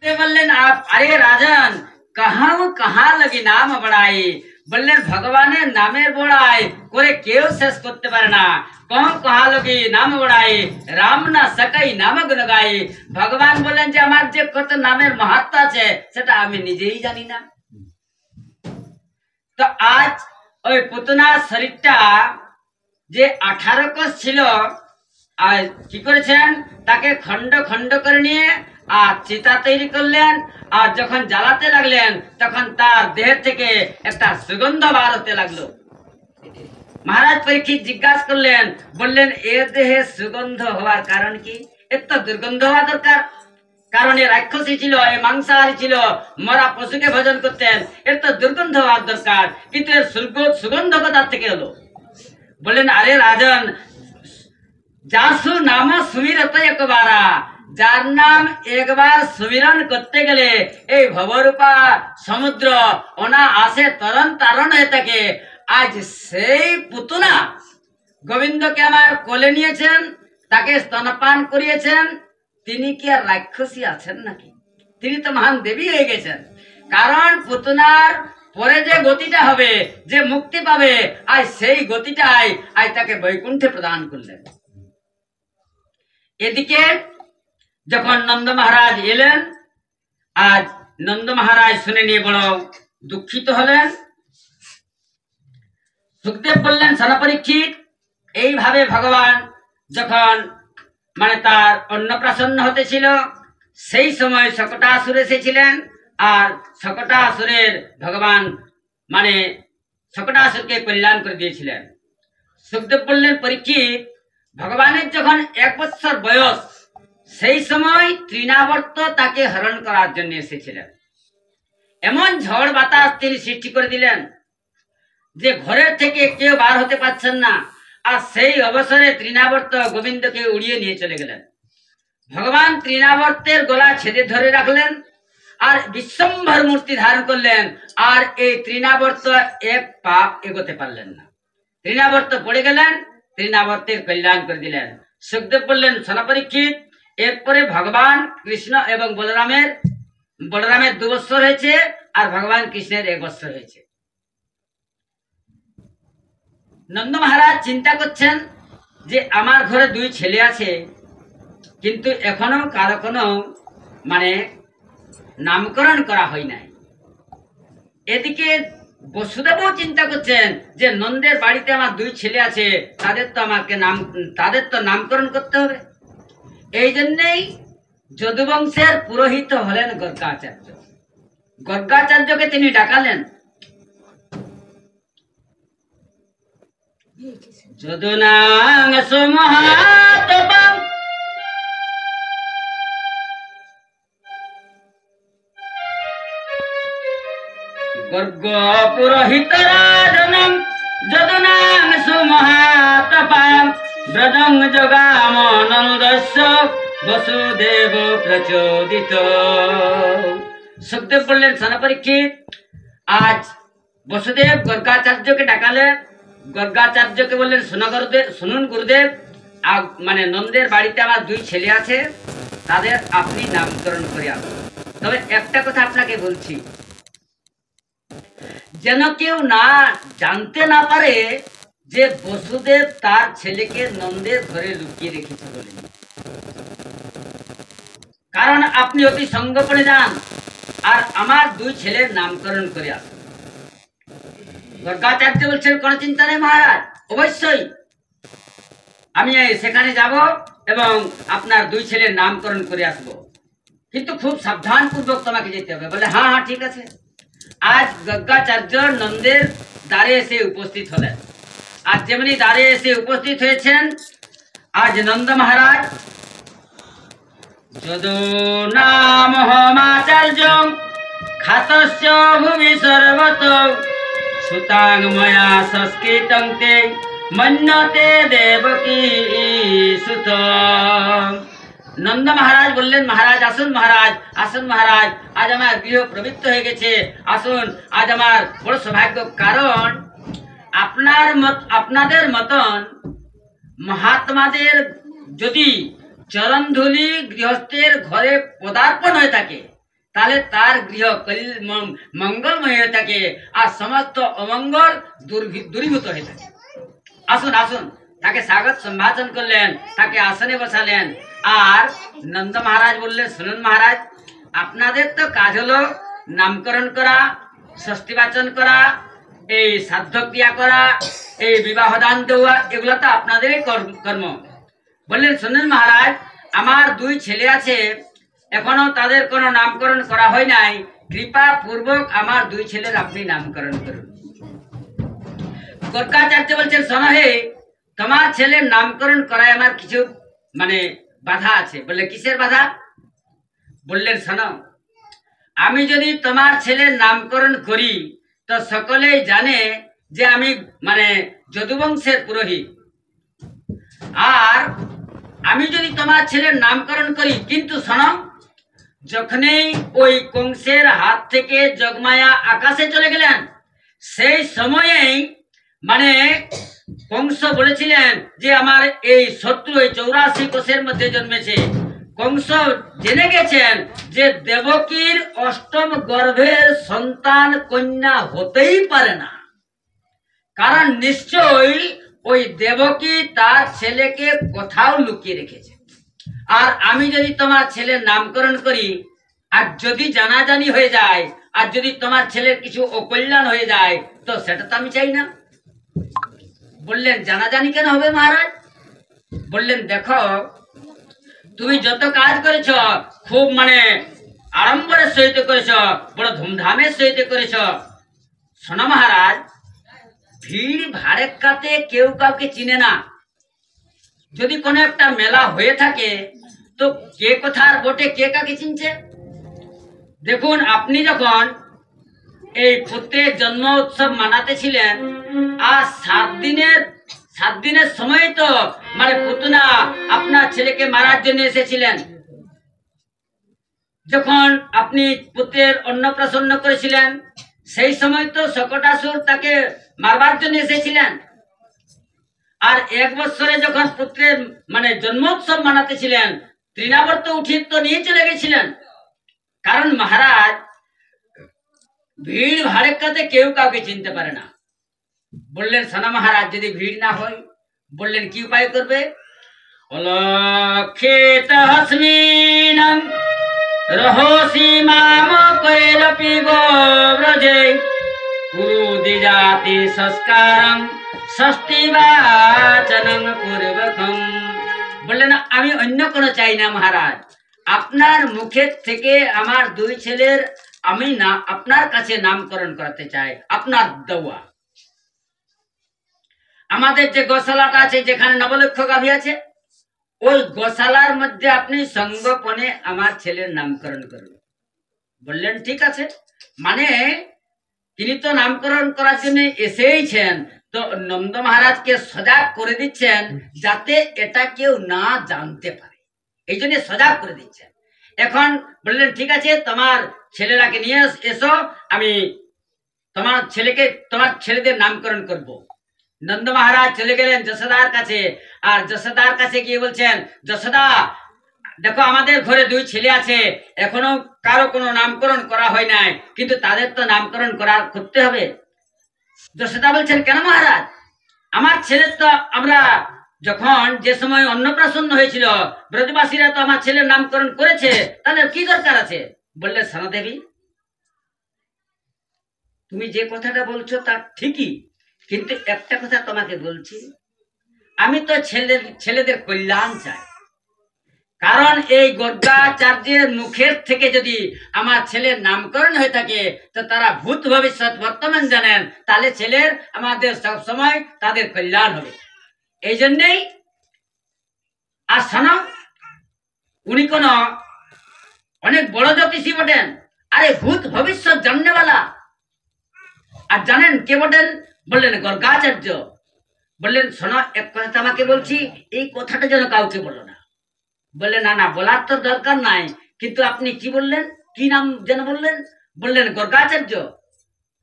बोललेन आप अरे राजन कहाँ लगी नाम बड़ाई বললেন ভগবানের নামের বড়াই করে কেউ শেষ করতে পারে না কম কহা লগি নাম বড়াই রাম না সকাই নাম গুণ গাই ভগবান বলেন যে আমার যে কত নামের মাহাত্ম্য আছে সেটা আমি নিজেই জানি না তো আজ ওই পুতনার শরীরটা যে 18 কোষ ছিল আর কি করেছেন তাকে খন্ড খন্ড করে নিয়ে আর চিতা তৈরি করলেন আর যখন জ্বালাতে লাগলেন তখন তার দেহ থেকে একটা সুগন্ধ বার হতে লাগলো মহারাজ পরীক্ষিত জিজ্ঞাসা করলেন বললেন এর দেহে সুগন্ধ হওয়ার কারণ কি এর তো দুর্গন্ধ হওয়া দরকার কারণ এ রাক্ষসী ছিল এ মাংসাহারী ছিল মরা পশুকে ভোজন করতেন এর তো দুর্গন্ধ হওয়ার দরকার কিন্তু এর সুগন্ধ কোথা থেকে হলো বললেন আরে রাজন जासु नाम सुमिरत एकबारा जार नाम एक बार सुमिरन करते गले ए भवरूपा समुद्र ओना आसे तरन तारण হয়ে থাকে आज সেই পুতনা গোবিন্দকে আমার কোলে নিয়েছেন তাকে স্তনপান করিয়েছেন তিনি কি আর রাক্ষসী আছেন নাকি তিনি তো মহান দেবী হয়ে গেছেন কারণ পুতনার পরে যে গতিটা হবে যে মুক্তি পাবে আজ সেই গতিটাই আজ তাকে বৈকুণ্ঠে প্রদান করলেন এদিকে যখন নন্দ মহারাজ এলেন আজ নন্দ মহারাজ শুনে নিয়ে বড় দুঃখিত হলেন সুখদেব বললেন সন পরীক্ষিত এইভাবে ভগবান যখন মানে তার অন্নপ্রাশন হতেছিল সেই সময় শকটাসুর এসেছিলেন আর শকটাসুরের ভগবান মানে শকটাসুরকে কল্যাণ করে দিয়েছিলেন সুখদেব বললেন পরীক্ষিত ভগবানের যখন 1 বছর বয়স সেই সময় তৃণাবর্ত তাকে হরণ করার জন্য এসেছিলেন এমন ঝড় বাতাস তিনি সৃষ্টি করে দিলেন যে ঘরের থেকে কেউ বার হতে পারছেন না আর সেই অবসরে তৃণাবর্ত গোবিন্দকে উড়িয়ে নিয়ে চলে গেলেন ভগবান তৃণাবর্তের গলা ছেদে ধরে রাখলেন আর বিশ্বম্ভর মূর্তি ধারণ করলেন আর এই তৃণাবর্ত এক পা এগোতে পারলেন না তৃণাবর্ত পড়ে গেলেন তৃণাবর্তের কল্যাণ করে দিলেন সুখদেব বললেন সন পরীক্ষিত এরপরে ভগবান কৃষ্ণ এবং বলরামের 2 বছর হয়েছে আর ভগবান কৃষ্ণের 1 বছর হয়েছে নন্দ মহারাজ চিন্তা করছেন যে আমার ঘরে 2 ছেলে আছে কিন্তু এখনো কারো কোনো মানে নামকরণ করা হয় নাই এদিকে বসুদেবও চিন্তা করছেন যে নন্দের বাড়িতে আমার 2 ছেলে আছে তাদের তো নামকরণ করতে হবে এই জন্যই যদুবংশের পুরোহিত হলেন গর্গাচার্য গর্গাচার্যকে তিনি ডাকালেন যদুনাং সুমহাতপং গর্গ পুরোহিত রাজনং যদুনাং সুমহাতপং ব্রজং যোগামনন্দস্য বসুদেব প্রচোদিত সুখদেব বললেন সন পরীক্ষিত আজ বসুদেব গর্গাচার্যকে ডাকালেন গর্গাচার্যকে বললেন শুনুন গুরুদেব মানে নন্দের বাড়িতে আমার 2 ছেলে আছে তাদের আপনি নামকরণ করে আসুন তবে একটা কথা আপনাকে বলছি যেন কেউ না জানতে না পারে যে বসুদেব তার ছেলেকে নন্দের ঘরে লুকিয়ে রেখেছে বলে কারণ আপনি অতি সঙ্গোপনে যান আর আমার 2 ছেলের নামকরণ করে আসুন গর্গাচার্য বলছেন কোনো চিন্তা নেই মহারাজ অবশ্যই আমি সেখানে যাব এবং আপনার 2 ছেলের নামকরণ করে আসব কিন্তু খুব সাবধানপূর্বক তোমাকে যেতে হবে বলে হ্যাঁ হ্যাঁ ঠিক আছে আজ গর্গাচার্য নন্দের দ্বারে এসে উপস্থিত হলেন আর যেমনি দ্বারে এসে উপস্থিত হয়েছেন আজ নন্দ মহারাজ যদু নাম হমাচার্য খাতস্য ভূমি সর্বত সুতাং ময়া সংস্কৃতং তে মন্যতে দেবকী সুত নন্দ মহারাজ বললেন মহারাজ আসুন মহারাজ আজ আমার গৃহ পবিত্র হয়ে গেছে আসুন আজ আমার বড় সৌভাগ্য কারণ আপনাদের মতন মহাত্মাদের যদি চরণধুলি গৃহস্থের ঘরে পদার্পণ হয়ে থাকে তাহলে তার গৃহ মঙ্গলময় হয়ে থাকে আর সমস্ত অমঙ্গল দূরীভূত হয়ে থাকে। আসুন আসুন, তাকে স্বাগত সম্ভাষণ করলেন, তাকে আসনে বসালেন। আর নন্দ মহারাজ বললেন, শুনুন মহারাজ, আপনাদের তো কাজ হলো নামকরণ করা, ষষ্ঠীবাচন করা, এই শ্রাদ্ধ ক্রিয়া করা, এই বিবাহ দান দেওয়া, এগুলো তো আপনাদেরই কর্ম। বললেন, শুনুন মহারাজ, আমার 2 ছেলে আছে, এখনো তাদের কোনো নামকরণ করা হয় নাই, কৃপা পূর্বক আমার 2 ছেলের আপনি নামকরণ করুন। গর্গাচার্য বলছেন, শোনো হে, তোমার ছেলের নামকরণ করায় আমার কিছু বাধা আছে। বললে, কিসের বাধা? বললেন, শোনো, আমি যদি তোমার ছেলের নামকরণ করি তো সকলেই জানে যে আমি যদুবংশের পুরোহিত। আর আমি যদি তোমার ছেলের নামকরণ করি, কিন্তু শোনো, যখনই ওই কংসের হাত থেকে যোগমায়া আকাশে চলে গেলেন, সেই সময়েই কংস বলেছিলেন যে আমার এই শত্রু এই 84 কোষের মধ্যে জন্মেছে। কংস জেনে গেছেন যে দেবকীর 8ম গর্ভের সন্তান কন্যা হতেই পারে না, কারণ নিশ্চয়ই ওই দেবকী তার ছেলেকে কোথাও লুকিয়ে রেখেছে। আর আমি যদি তোমার ছেলের নামকরণ করি, আর যদি জানাজানি হয়ে যায়, আর যদি তোমার ছেলের কিছু অকল্যাণ হয়ে যায়, তো সেটা তো আমি চাই না। বললেন, জানাজানি কেন হবে মহারাজ? বললেন, দেখো, তুমি যত কাজ করেছ খুব আড়ম্বরের সহিত করেছ, বড় ধুমধামের সহিত করেছ। শোনো মহারাজ, ভিড় ভাড়েক্কাতে কেউ কাউকে চিনে না। যদি কোনো একটা মেলা হয়ে থাকে তো কে কোথার বটে, কে কাকে চিনছে? দেখুন, আপনি যখন এই পুত্রের জন্ম উৎসব মানাতে ছিলেন, আর 7 দিনের সময় তো পুতনা আপনার ছেলেকে মারার জন্য এসেছিলেন। যখন আপনি পুত্রের অন্নপ্রাশন করেছিলেন, সেই সময় তো শকটাসুর তাকে মারবার জন্য এসেছিলেন। আর 1 বছরে যখন পুত্রের জন্মোৎসব মানাতে ছিলেন, তৃণাবর্ত উঠিয়ে তো নিয়ে চলে গেছিলেন। কারণ মহারাজ, ভিড় ভাড়েক্কাতে কেউ কাউকে চিনতে পারে না। বললেন, শোনো মহারাজ, যদি ভিড় না হয়, বললেন কি উপায় করবে? অলক্ষিত হস্মিনং রহসি মাম কৈলপি গোব্রজে কুরুদি জাতি সংস্কারং ষষ্ঠীবাচনং পূর্বকম। বললেন, আমি অন্য কোনো চাই না মহারাজ, আপনার মুখের থেকে আমার 2 ছেলের আমি না আপনার কাছে নামকরণ করাতে চাই, আপনার দেওয়া। আমাদের যে গোশালাটা আছে, যেখানে 9 লক্ষ গাভী আছে, ওই গোশালার মধ্যে আপনি সঙ্গোপনে আমার ছেলের নামকরণ করুন। বললেন, ঠিক আছে। তিনি তো নামকরণ করার জন্য এসেইছেন, তো নন্দ মহারাজকে সজাগ করে দিচ্ছেন যাতে এটা কেউ না জানতে পারে, এই জন্য সজাগ করে দিচ্ছেন। এখন বললেন, ঠিক আছে, তোমার ছেলেরাকে নিয়ে এসো, আমি তোমার ছেলেদের নামকরণ করব। নন্দ মহারাজ চলে গেলেন যশোদার কাছে, আর যশোদার কাছে গিয়ে বলছেন, যশোদা, দেখো, আমাদের ঘরে 2 ছেলে আছে, এখনো কারো কোনো নামকরণ করা হয় নাই, কিন্তু তাদের তো নামকরণ করতে হবে। যশোদা বলছেন, কেন মহারাজ? আমার ছেলের তো আমরা যখন যে সময় অন্নপ্রাশন হয়েছিল, ব্রজবাসীরা তো আমার ছেলের নামকরণ করেছে, তাহলে কি দরকার আছে? বললে, সনাদেবী, তুমি যে কথাটা বলছো তা ঠিকই, কিন্তু একটা কথা তোমাকে বলছি, আমি তো ছেলেদের কল্যাণ চাই। কারণ এই গর্গাচার্যের মুখের থেকে যদি আমার ছেলের নামকরণ হয়ে থাকে, তো তারা ভূত ভবিষ্যৎ বর্তমান জানেন, তাহলে ছেলের আমাদের সবসময় তাদের কল্যাণ হবে। এই জন্যেই। আর শোনো, উনি কোন অনেক বড় জ্যোতিষী বটেন, আরে ভূত ভবিষ্যৎ জাননেওয়ালা। আর জানেন কে বটেন? বললেন, গর্গাচার্য। বললেন, শোনো, এক কথা আমাকে বলছি, এই কথাটা যেন কাউকে বলো না। বললে, না না, বলার তো দরকার নাই, কিন্তু আপনি কি বললেন, কি নাম যেন বললেন? বললেন, গর্গাচার্য।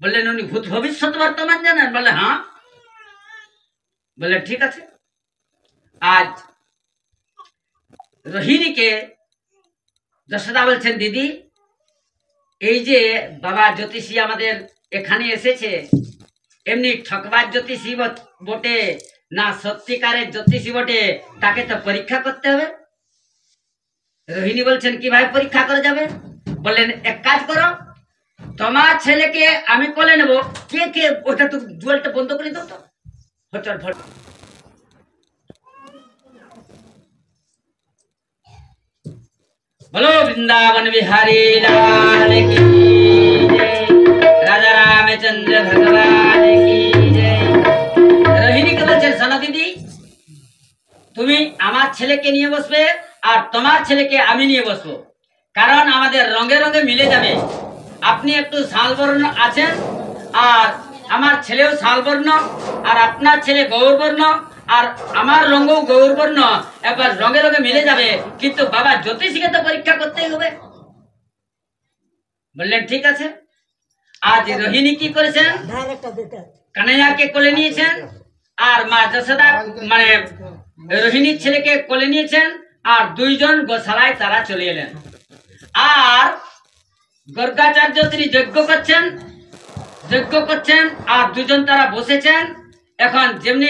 বললেন, উনি ভূত ভবিষ্যৎ বর্তমান জানেন? বললে, হ্যাঁ। বললেন, ঠিক আছে। আজ রোহিণীকে যশোদা বলছেন, দিদি, এই যে বাবা জ্যোতিষী আমাদের এখানে এসেছে, এমনি ঠকবার জ্যোতিষী বটে না সত্যিকারের জ্যোতিষী বটে, তাকে তো পরীক্ষা করতে হবে। রোহিণী বলছেন কিভাবে পরীক্ষা করা যাবে? বললেন এক কাজ করো, তোমার ছেলেকে আমি কোলে নেব। কে কে ওটা তো জলটা বন্ধ করে দাও তো। बोलो वृंदावन बिहारी लाल की जय, राजा रामचंद्र भगवान की जय। রোহিণীকে বলছেন সোনা দিদি, তুমি আমার ছেলেকে নিয়ে বসবে আর তোমার ছেলেকে আমি নিয়ে বসবো, কারণ আমাদের রঙে রঙে মিলে যাবে। আপনি একটু শালবর্ণ আছেন আর আমার ছেলেও শালবর্ণ, আর আপনার ছেলে গৌরবর্ণ, আর আমার রঙও গৌরবর্ণ, একবার রঙে রঙে মিলে যাবে। কিন্তু বাবা জ্যোতিষীকে তো পরীক্ষা করতেই হবে। বললেন ঠিক আছে। আজ রোহিণী কি করেছেন? কানাইয়াকে কোলে নিয়েছেন আর মা যশোদা মানে রোহিণীর ছেলেকে কোলে নিয়েছেন, আর দুইজন গোশালায় তারা চলে এলেন। আর গর্গাচার্য তিনি যজ্ঞ করছেন আর দুজন তারা বসেছেন। এখন যেমনি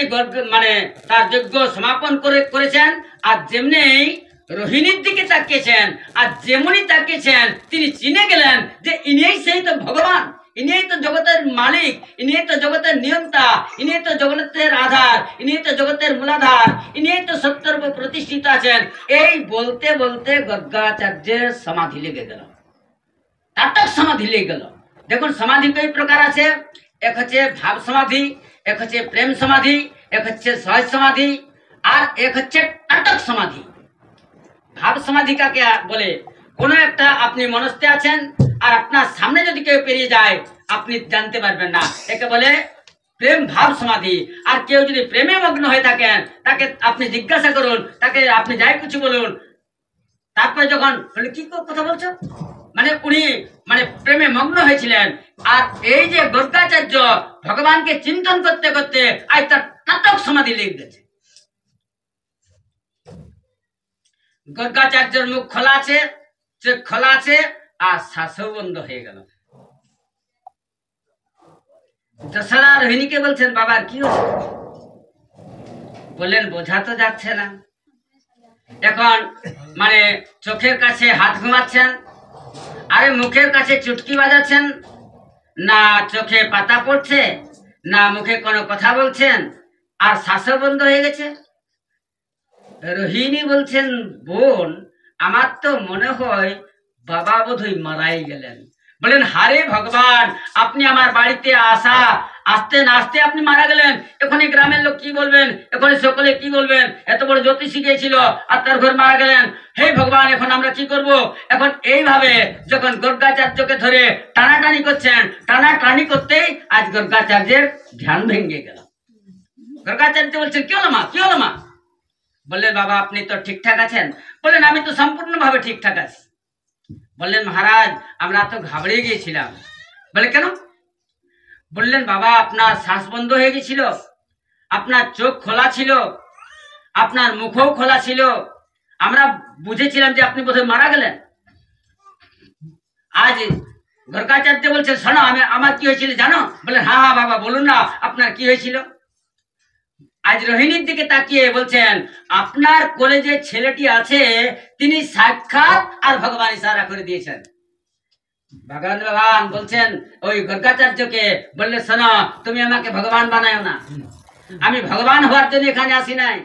মানে তার যজ্ঞ সমাপন করেছেন, আর যেমনি রোহিণীর দিকে তাকিয়েছেন, আর যেমনি তাকিয়েছেন তিনি চিনে গেলেন যে ইনিই সেই তো ভগবান, ইনিই তো জগতের মালিক, ইনিই তো জগতের নিয়ন্তা, ইনিই তো জগতের আধার, ইনিই তো জগতের মূলাধার, ইনিই তো সত্যের উপর প্রতিষ্ঠিত আছেন। এই বলতে বলতে গর্গাচার্যের সমাধি লেগে গেল, তাটক সমাধি লেগে গেল। দেখুন সমাধি কই প্রকার আছে, এক হচ্ছে ভাব সমাধি, এক হচ্ছে প্রেম সমাধি, এক হচ্ছে সহজ সমাধি, আর এক হচ্ছে তাটক সমাধি। ভাব সমাধি কাকে বলে? কোনো একটা আপনি মনস্থে আছেন আর আপনার সামনে যদি কেউ পেরিয়ে যায় আপনি জানতে পারবেন না, একে বলে প্রেম ভাব সমাধি। আর কেউ যদি প্রেমে মগ্ন হয়ে থাকেন তাকে আপনি জিজ্ঞাসা করুন, তাকে আপনি যাই কিছু বলুন, তারপরে যখন বলে কি কথা বলছো, মানে উনি মানে প্রেমে মগ্ন হয়েছিলেন। আর এই যে গর্গাচার্য ভগবানকে চিন্তন করতে করতে আজ তার তাটক সমাধি লেগে গেছে। গর্গাচার্যের মুখ খোলা আছে, চোখ খোলা আছে, আর শ্বাসও বন্ধ হয়ে গেল। যশোদা রোহিণীকে বলছেন বাবার কি হচ্ছে? বললেন বোঝা তো যাচ্ছে না। এখন মানে চোখের কাছে হাত ঘুমাচ্ছেন, আরে মুখের কাছে চুটকি বাজাচ্ছেন, না চোখে পাতা পড়ছে, না মুখে কোনো কথা বলছেন, আর শ্বাসও বন্ধ হয়ে গেছে। রোহিণী বলছেন বোন, আমার তো মনে হয় বাবা বোধহয় মারাই গেলেন। বলেন হারে ভগবান, আপনি আমার বাড়িতে আসতে না আসতে আপনি মারা গেলেন। এখানে গ্রামের লোক কি বলবেন, এখানে সকলে কি বলবেন? এত বড় জ্যোতিষী গিয়েছিল আর তার ঘর মারা গেলেন। হে ভগবান, এখন আমরা কি করব? এখন এইভাবে যখন গর্গাচার্যকে ধরে টানাটানি করছেন, টানাটানি করতেই আজ গর্গাচার্যের ধ্যান ভেঙে গেল। গর্গাচার্য বলছেন কি হলো মা, কি হলো মা? বললেন বাবা আপনি তো ঠিকঠাক আছেন? বললেন আমি তো সম্পূর্ণভাবে ঠিকঠাক আছি। বললেন মহারাজ আমরা তো ঘাবড়ে গিয়েছিলাম। বলে কেন? বললেন বাবা আপনার শ্বাস বন্ধ হয়ে গেছিল, আপনার চোখ খোলা ছিল, আপনার মুখও খোলা ছিল, আমরা বুঝেছিলাম যে আপনি বোধহয় মারা গেলেন। আজ গর্গাচার্য বলছে শোনো আমার কি হয়েছিল জানো? বলে হ্যাঁ হ্যাঁ বাবা বলুন না আপনার কি হয়েছিল। আজ রোহিণীর দিকে তাকিয়ে বলছেন আপনার কোলে যে ছেলেটি আছে তিনি সাক্ষাৎ আর ভগবান ইশারা করে দিয়েছেন। ভগবান বলছেন ওই গর্গাচার্যকে, বললে শোনো তুমি আমাকে ভগবান বানাও না, আমি ভগবান হওয়ার জন্য এখানে আসি নাই।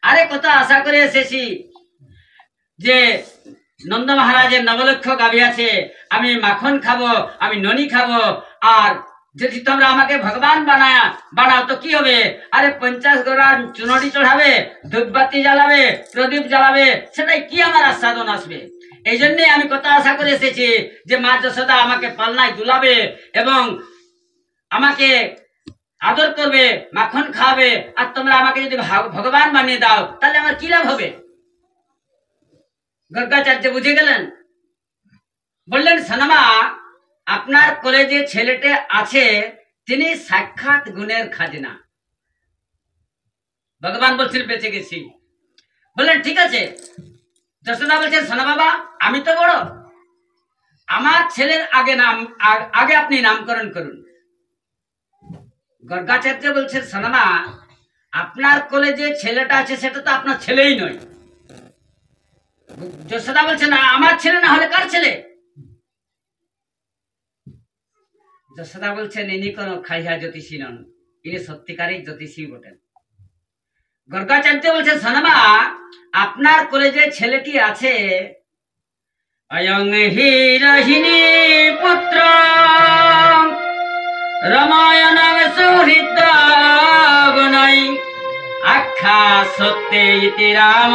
আরে কত আশা করে এসেছি যে নন্দ মহারাজের নবলক্ষ গাভী আছে, আমি মাখন খাবো, আমি ননি খাবো, আর যদি তোমরা আমাকে ভগবান বানাও তো কি হবে? আরে 50 গড়া চুনরি চড়াবে, ধূপবাতি জ্বালাবে, প্রদীপ জ্বালাবে, সেটাই কি আমার আস্বাদন আসবে? এই জন্যে আমি কত আশা করে এসেছি যে মা যশোদা আমাকে পালনায় দুলাবে এবং আমাকে আদর করবে, মাখন খাওয়াবে, আর তোমরা আমাকে যদি ভগবান বানিয়ে দাও তাহলে আমার কি লাভ হবে? গর্গাচার্য বুঝে গেলেন। বললেন সোনামা আপনার কোলে যে ছেলেটা আছে তিনি সাক্ষাৎ গুণের খাজনা। ভগবান বলছেন বেঁচে গেছি। বললেন ঠিক আছে। যশোদা বলছেন সোনা বাবা আমি তো বড়, আমার ছেলের আগে আপনি নামকরণ করুন। গর্গাচার্য বলছেন, সনমা, আপনার কোলে যে ছেলেটা আছে সেটা তো আপনার ছেলেই নয়। যশোদা বলছে, না, আমার ছেলে না হলে কার ছেলে? যশোদা বলছেন, ইনি কোন খাইহা জ্যোতিষী নন, ইনি সত্যিকারই জ্যোতিষী বটেন। গর্গাচার্য বলছে, সনমা, আপনার কোলে যে ছেলেটি আছে, অয়ং হি রহিণী পুত্র রামায়ণ সুহৃদ গুণৈ আখ্যা সত্যে ইতি রাম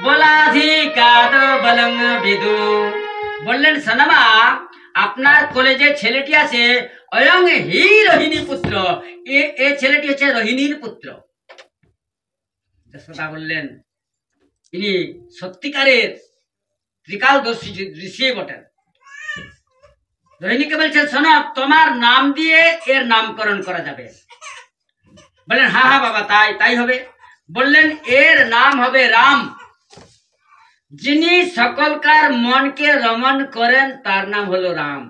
বলাধিকার বলং বিদু। বললেন, সনমা, আপনার কোলে যে ছেলেটি আছে, অয়ং হি রহিণী পুত্র, এ ছেলেটি হচ্ছে রহিণীর পুত্র। যশোদা বললেন, ইনি সত্যিকারের ত্রিকালদর্শী ঋষি বটেন। রোহিণীকে বলছেন, শোনো, তোমার নাম দিয়ে এর নামকরণ করা যাবে। বললেন, হ্যাঁ হ্যাঁ বাবা, তাই হবে। বললেন, এর নাম হবে রাম। যিনি সকলকার মনকে রমণ করেন তার নাম হলো রাম।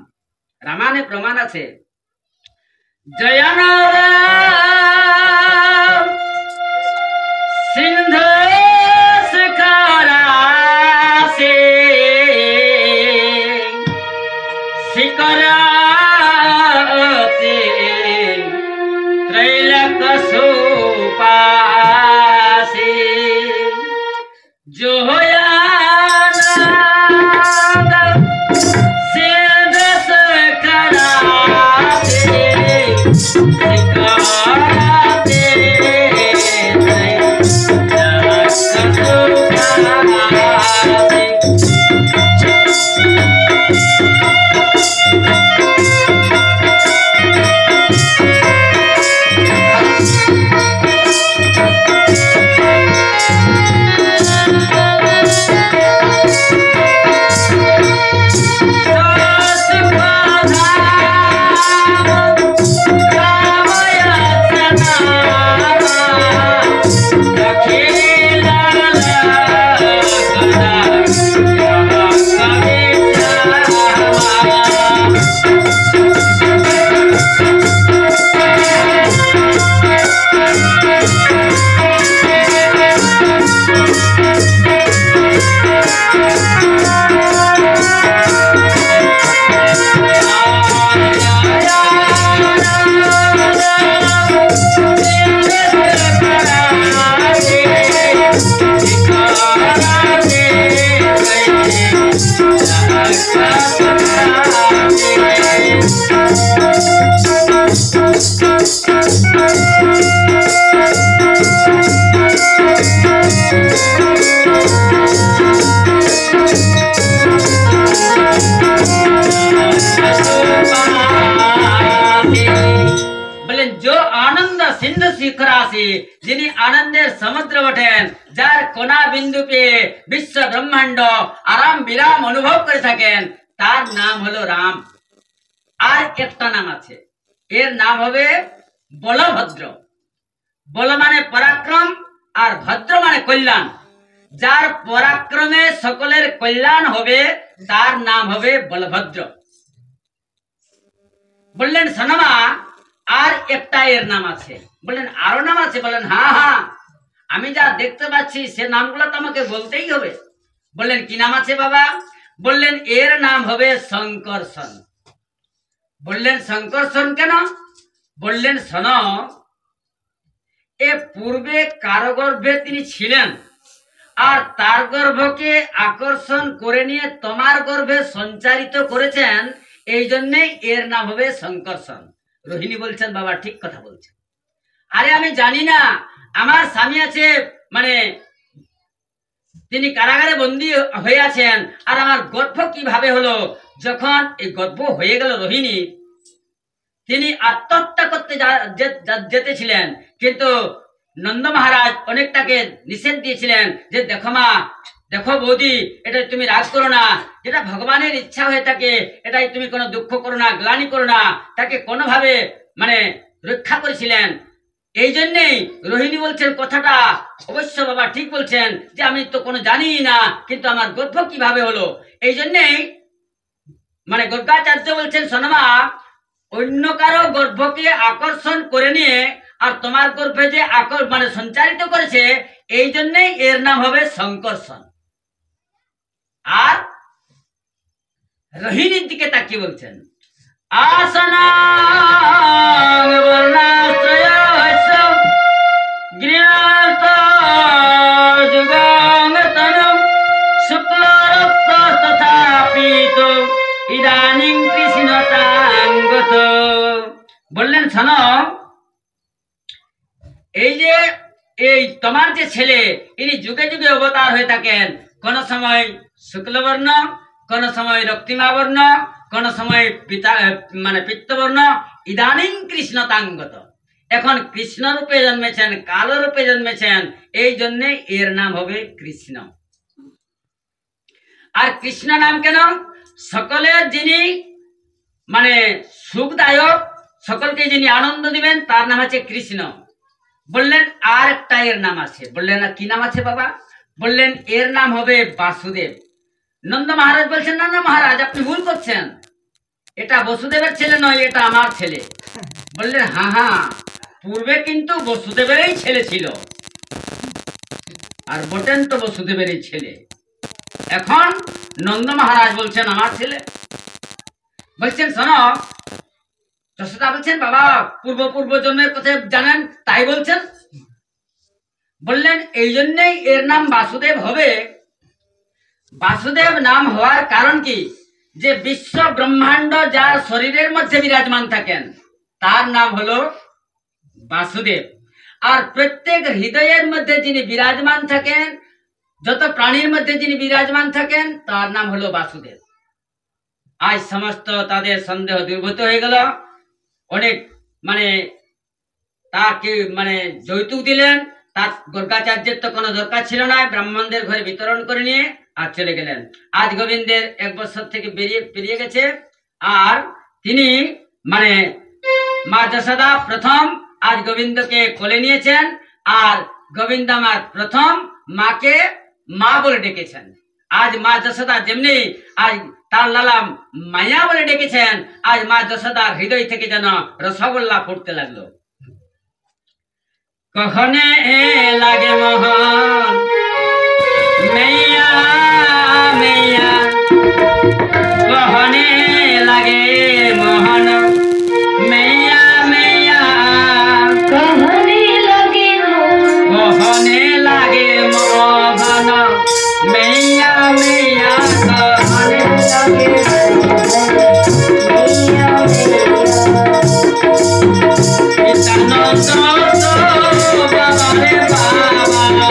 রামায়ণে প্রমাণ আছে, জয়ন রাম সিন্ধু শিখরাসে শিখরাতে ত্রৈলোক সুপাসে যিনি আনন্দের সমুদ্র বটেন, যার কোনা বিন্দু পেয়ে বিশ্ব ব্রহ্মাণ্ড আরাম বিরাম অনুভব করে থাকেন, তার নাম হলো রাম। আর একটা নাম আছে, এর নাম হবে বলভদ্র। বল মানে পরাক্রম, আর ভদ্র মানে কল্যাণ। যার পরাক্রমে সকলের কল্যাণ হবে তার নাম হবে বলভদ্র। বললেন, সনমা, আর একটা এর নাম আছে। বললেন, আরো নাম আছে? বললেন, হ্যাঁ হ্যাঁ, আমি যা দেখতে পাচ্ছি সে নামগুলো তো আমাকে বলতেই হবে। বললেন, কি নাম আছে বাবা? বললেন, এর নাম হবে শঙ্কর্ষণ। বললেন, শঙ্কর্ষণ কেন? বললেন, শোন, এ পূর্বে কারো গর্ভে তিনি ছিলেন, আর তার গর্ভকে আকর্ষণ করে নিয়ে তোমার গর্ভে সঞ্চারিত করেছেন, এই জন্যই এর নাম হবে শঙ্কর্ষণ। রোহিণী বলছেন, বাবা ঠিক কথা বলছেন। আরে আমি জানি না, আমার স্বামী আছে, মানে তিনি কারাগারে বন্দী হয়ে আছেন, আর আমার গর্ভ কিভাবে হলো? যখন এই গর্ভ হয়ে গেল রোহিণী, তিনি আত্মহত্যা করতে যেতেছিলেন, কিন্তু নন্দ মহারাজ অনেকটাকে নিষেধ দিয়েছিলেন যে, দেখো মা, দেখো বৌদি, এটা তুমি রাগ করো না, যেটা ভগবানের ইচ্ছা হয়ে থাকে এটাই তুমি কোনো দুঃখ করো না, গ্লানি করো না। তাকে কোনোভাবে মানে রক্ষা করেছিলেন। এই জন্যেই রোহিণী বলছেন, কথাটা অবশ্য বাবা ঠিক বলছেন, যে আমি তো কোনো জানি না, কিন্তু আমার গর্ভ কিভাবে হলো। এই জন্যেই মানে গর্গাচার্য বলছেন শোনমা, অন্য কারো গর্ভকে আকর্ষণ করে নিয়ে আর তোমার গর্ভে যে মানে সঞ্চারিত করেছে, এই জন্যই এর নাম হবে সংকর্ষণ। আর রোহিণীর দিকে তাকিয়ে বলছেন, আসনা ইদানিং কৃষ্ণ তাঙ্গত। বললেন শোনো, এই যে এই তোমার যে ছেলে, ইনি যুগে যুগে অবতার হয়ে থাকেন। কোন সময় শুক্লবর্ণ, কোন সময় রক্তিমাবর্ণ, কোন সময় মানে পিত্তবর্ণ। ইদানিং কৃষ্ণ তাঙ্গত, এখন কৃষ্ণ রূপে জন্মেছেন, কালো রূপে জন্মেছেন, এই জন্যে এর নাম হবে কৃষ্ণ। আর কৃষ্ণ নাম কেন? সকলের যিনি মানে সুখদায়ক, সকলকে যিনি আনন্দ দিবেন, তার নাম আছে কৃষ্ণ। বললেন আর একটা এর নাম আছে। বললেন আর কি নাম আছে বাবা? বললেন এর নাম হবে বাসুদেব। নন্দ মহারাজ বলছেন, না না মহারাজ, আপনি ভুল করছেন, এটা বসুদেবের ছেলে নয়, এটা আমার ছেলে। বললেন হ্যাঁ হ্যাঁ, পূর্বে কিন্তু বসুদেবেরই ছেলে ছিল, আর বটেন তো বসুদেবেরই ছেলে। এখন নন্দ মহারাজ বলছেন আমার ছেলে। বলছেন শোনো, যশোদা বলছেন বাবা পূর্ব জন্মের কথা জানেন তাই বলছেন? বললেন এই জন্যই এর নাম বাসুদেব হবে। বাসুদেব নাম হওয়ার কারণ কি? যে বিশ্ব ব্রহ্মাণ্ড যার শরীরের মধ্যে বিরাজমান থাকেন, তার নাম হলো বাসুদেব। আর প্রত্যেক হৃদয়ের মধ্যে যিনি বিরাজমান থাকেন, যত প্রাণীর মধ্যে যিনি বিরাজমান থাকেন, তার নাম হলো বাসুদেব। আজ সমস্ত তাদের সন্দেহ দূরীভূত হয়ে গেল। অনেক মানে তাকে মানে যৌতুক দিলেন। তার গর্গাচার্যের তো কোনো দরকার ছিল না, ব্রাহ্মণদের ঘরে বিতরণ করে নিয়ে আর চলে গেলেন। আজ গোবিন্দের 1 বছর থেকে পেরিয়ে গেছে। আর তিনি মানে মা যশোদা প্রথম আজ গোবিন্দকে কোলে নিয়েছেন। আর গোবিন্দ আমার প্রথম মাকে মা বলে ডেকেছেন। আজ মা যশোদা যেমনি আজ তার লালা মায়া বলে ডেকেছেন, আজ মা যশোদার হৃদয় থেকে যেন রসগোল্লা ফুটতে লাগলো। কখনে লাগে মোহন মেয়া মেয়া, কখনে লাগে মোহন মেয়া মেয়া, কহনে লাগে কখনে লাগে মোহন মেয়া মেয়া, কখনে লাগে বাবা রে বাবা।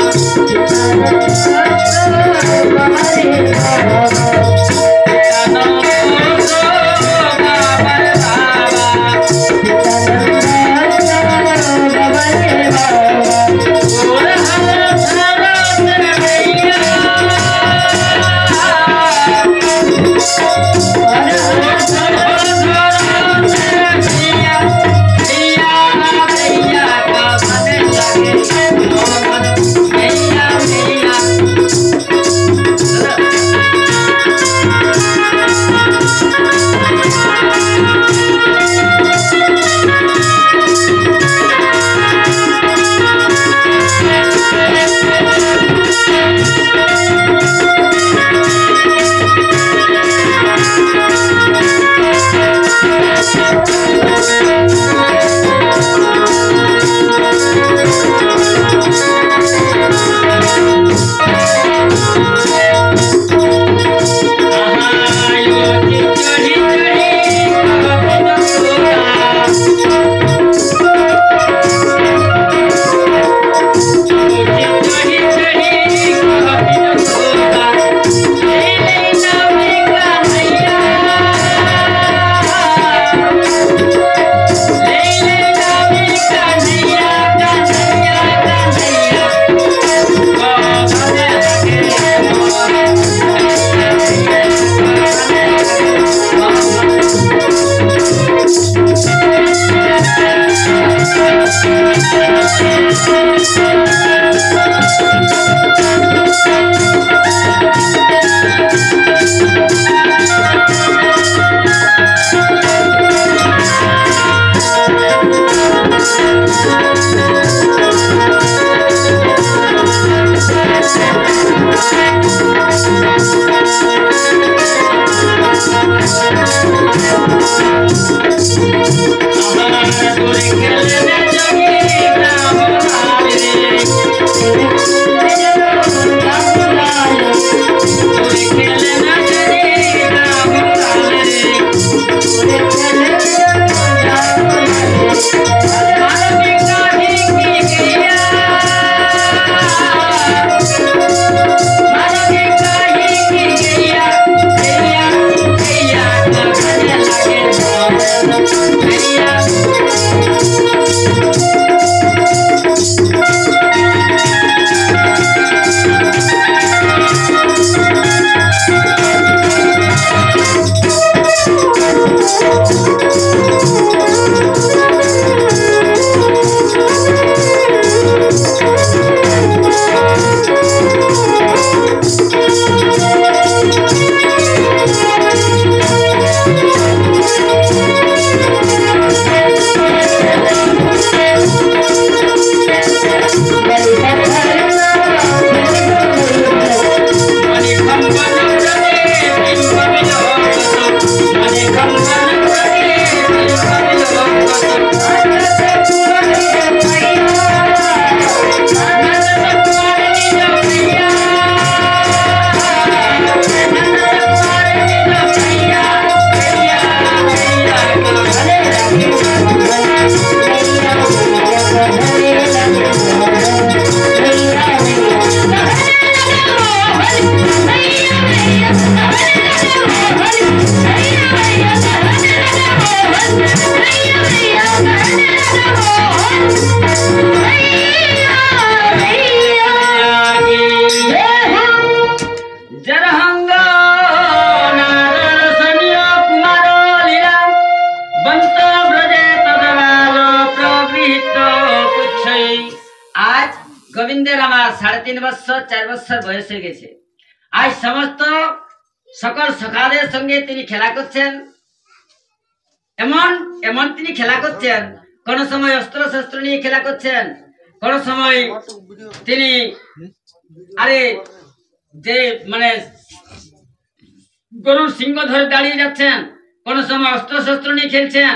গোবিন্দের আমার 3.5 বছর 4 বছর বয়স হয়ে গেছে। আজ সমস্ত সকল সখাদের সঙ্গে তিনি খেলা করছেন। এমন এমন তিনি খেলা করছেন, কোন সময় অস্ত্র শস্ত্র নিয়ে খেলা করছেন, কোন সময় তিনি আরে যে মানে গরুর সিংহ ধরে দাঁড়িয়ে যাচ্ছেন, কোন সময় অস্ত্র শস্ত্র নিয়ে খেলছেন,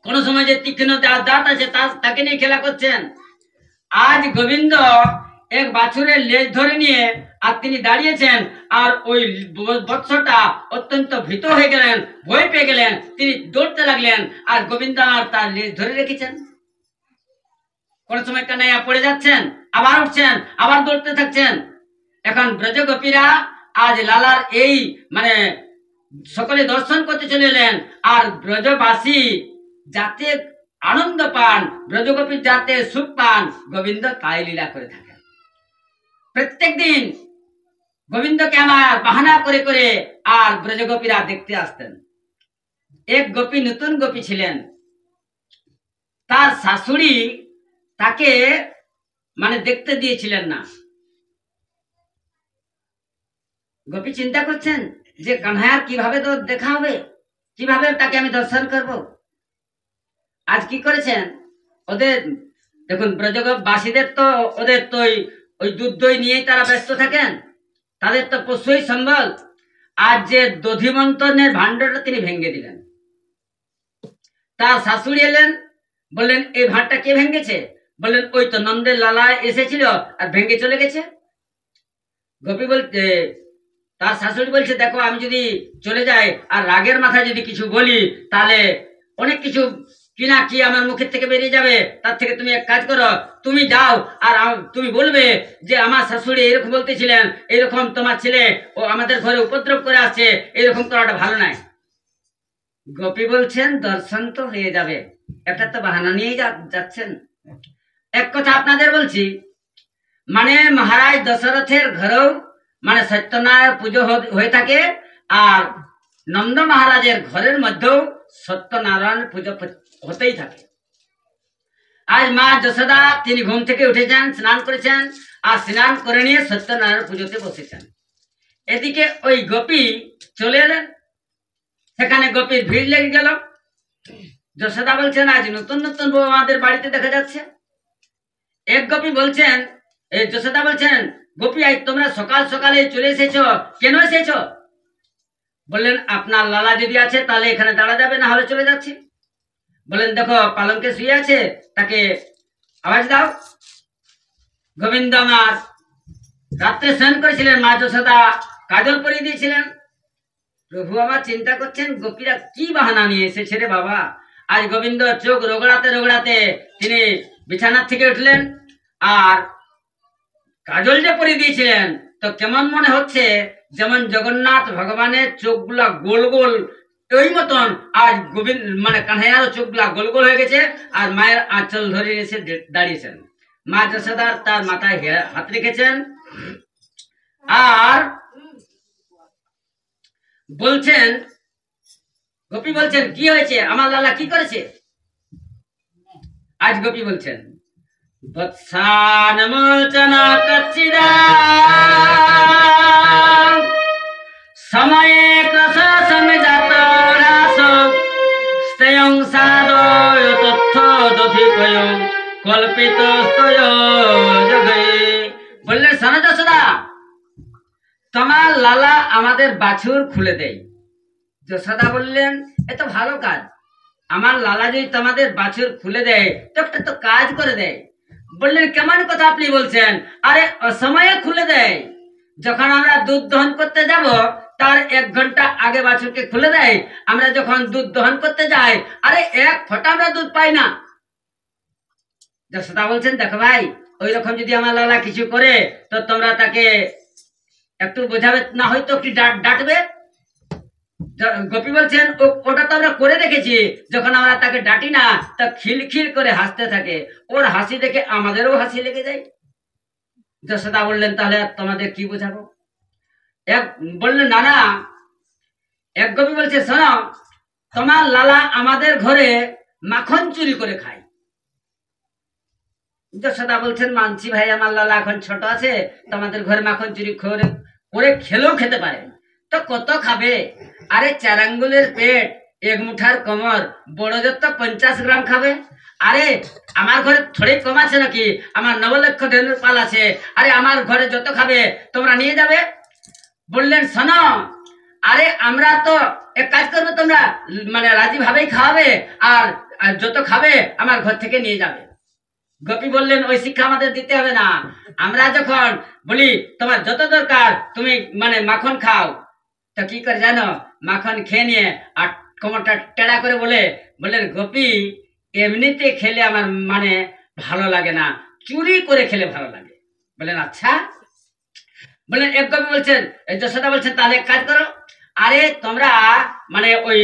কোন সময় যে তীক্ষ্ণ দাঁত আছে তাকে নিয়ে খেলা করছেন। আজ গোবিন্দ এক বাছুরের লেজ ধরে নিয়ে আর তিনি দাঁড়িয়েছেন, আর ওই বৎসটা অত্যন্ত ভীত হয়ে গেলেন, ভয় পেয়ে গেলেন, তিনি দৌড়তে লাগলেন, আর গোবিন্দ আর তার লেজ ধরে রেখেছেন। কোন সময় কানাইয়া পড়ে যাচ্ছেন, আবার উঠছেন, আবার দৌড়তে থাকছেন। এখন ব্রজ গোপীরা আজ লালার এই মানে সকলে দর্শন করতে চলে এলেন, আর ব্রজবাসী যাতে আনন্দ পান, ব্রজগোপী যাতে সুখ পান, গোবিন্দ তাই লীলা করে থাকেন। প্রত্যেক দিন গোবিন্দকে আমার বাহানা করে করে আর ব্রজগোপীরা দেখতে আসতেন। এক গোপী নতুন গোপী ছিলেন, তার শাশুড়ি তাকে মানে দেখতে দিয়েছিলেন না। গোপী চিন্তা করছেন যে কানহাইয়ার কিভাবে তো দেখা হবে, কিভাবে তাকে আমি দর্শন করব। আজ কি করেছেন, ওদের দেখুন ব্রজবাসীদের তো ওদের তো ওই দুধ দই নিয়েই তারা ব্যস্ত থাকেন, তাদের তো পশুই সম্বল। আজ যে দধিমন্থনের ভাণ্ডটা তিনি ভেঙে দিলেন। তার শাশুড়ি এলেন, বললেন এই ভাঁড়টা কে ভেঙেছে? বললেন ওই তো নন্দের লালা এসেছিল আর ভেঙে চলে গেছে। গোপী বলতে তার শাশুড়ি বলছে, দেখো আমি যদি চলে যাই আর রাগের মাথায় যদি কিছু বলি, তাহলে অনেক কিছু কিনা কি আমার মুখের থেকে বেরিয়ে যাবে। তার থেকে তুমি এক কাজ করো, তুমি যাও আর তুমি বলবে যে আমার শাশুড়ি এরকম বলতেছিলেন, এরকম তোমার ছেলে ও আমাদের ঘরে উপদ্রব করে আসছে, এরকম করাটা ভালো নয়। গোপী বলছেন দর্শন তো হয়ে যাবে, একটা তো বাহানা নিয়েই যাচ্ছেন। এক কথা আপনাদের বলছি, মানে মহারাজ দশরথের ঘরেও মানে সত্যনারায়ণ পুজো হয়ে থাকে, আর নন্দ মহারাজের ঘরের মধ্যেও সত্যনারায়ণ পুজো হতেই থাকে। আজ মা যশোদা তিনি ঘুম থেকে উঠেছেন, স্নান করেছেন, আর স্নান করে নিয়ে সত্যনারায়ণ পুজোতে বসেছেন। এদিকে ওই গোপী চলে এলেন, সেখানে গোপীর ভিড় লেগে গেল। যশোদা বলছেন আজ নতুন নতুন বউ আমাদের বাড়িতে দেখা যাচ্ছে। এক গোপী বলছেন, এই যশোদা বলছেন, গোপী আজ তোমরা সকাল সকালে চলে এসেছো, কেন এসেছো? বললেন আপনার লালা যদি আছে তাহলে এখানে দাঁড়া যাবে, না হলে চলে যাচ্ছি। বললেন দেখো পালঙ্কে শুয়ে আছে, তাকে আওয়াজ দাও। গোবিন্দ আমার রাত্রে স্নান করেছিলেন, মা যশোদা কাজল পরিয়ে দিয়েছিলেন। প্রভু আমার চিন্তা করছেন গোপীরা কি বাহানা নিয়ে এসেছে রে বাবা। আজ গোবিন্দ চোখ রগড়াতে রগড়াতে তিনি বিছানার থেকে উঠলেন, আর কাজল যে পরিয়ে দিয়েছিলেন, তো কেমন মনে হচ্ছে যেমন জগন্নাথ ভগবানের চোখগুলা গোল গোল, ওই মতন আজ গোবিন্দ মানে কানহাইয়ারও চোখগুলা গোল গোল হয়ে গেছে, আর মায়ের আঁচল ধরে এসে দাঁড়িয়েছেন। মা যশোদা তার মাথায় হাত রেখেছেন, আর বলছেন, গোপী বলছেন কি হয়েছে, আমার লালা কি করেছে? আজ গোপী বলছেন বৎসানমোচনা কচ্ছিদা সময়ে ক্রশ সংজাত রাস স্তয়ং সাদয় তথ্য দধিকয় কল্পিত স্তয় জগে। বললেন শোনো যশোদা, তোমার লালা আমাদের বাছুর খুলে দেয়। যশোদা বললেন এ তো ভালো কাজ, আমার লালা যদি তোমাদের বাছুর খুলে দেয় তো একটা তো কাজ করে দেয়। বললেন কেমন কথা আপনি বলছেন? আরে অসময়ে খুলে দেয়, যখন আমরা দুধ দহন করতে যাব তার 1 ঘন্টা আগে বাছুরকে খুলে দেয়। আমরা যখন দুধ দহন করতে যাই, আরে 1 ফোঁটা আমরা দুধ পাই না। যশোদা বলছেন দেখো ভাই, ওই রকম যদি আমার লালা কিছু করে তো তোমরা তাকে একটু বোঝাবে, না হয়তো একটু ডাঁটবে। গোপী বলছেন ওটা তো আমরা করে রেখেছি, যখন আমরা তাকে ডাঁটি না তা খিলখিল করে হাসতে থাকে, ওর হাসি দেখে আমাদেরও হাসি লেগে যায়। যশোদা বললেন তাহলে তোমাদের কি বোঝাবো? বললেন না না, এক গোপী বলছে শোনো, তোমার লালা আমাদের ঘরে মাখন চুরি করে খায়। যশোদা বলছেন মানছি ভাই, আমার লালা এখন ছোট আছে, তোমাদের ঘরে মাখন চুরি করে করে খেলেও খেতে পারে, তো কত খাবে? আরে 4 আঙ্গুলের পেট, 1 মুঠার কমর, বড় যত 50 গ্রাম খাবে। আরে আমার ঘরে থোড়ি কম আছে নাকি? আমার 9 লক্ষ ধনুর পাল আছে। আরে আমার ঘরে যত খাবে তোমরা নিয়ে যাবে। বললেন শোনো, আরে আমরা তো এক কাজ করবে, তোমরা মানে রাজি ভাবেই খাওয়াবে, আর আর যত খাবে আমার ঘর থেকে নিয়ে যাবে। গোপী বললেন ওই শিক্ষা আমাদের দিতে হবে না, আমরা যখন বলি তোমার যত দরকার তুমি মানে মাখন খাও, তো কি করে জানো? মাখন খেয়ে নিয়ে আর কোমরটা টেড়া করে বললেন গোপী, এমনিতে খেলে আমার মানে ভালো লাগে না, চুরি করে খেলে ভালো লাগে। বললেন আচ্ছা। বললেন এক গোপী বলছেন, যশোদা বলছেন তাহলে এক কাজ করো, আরে তোমরা মানে ওই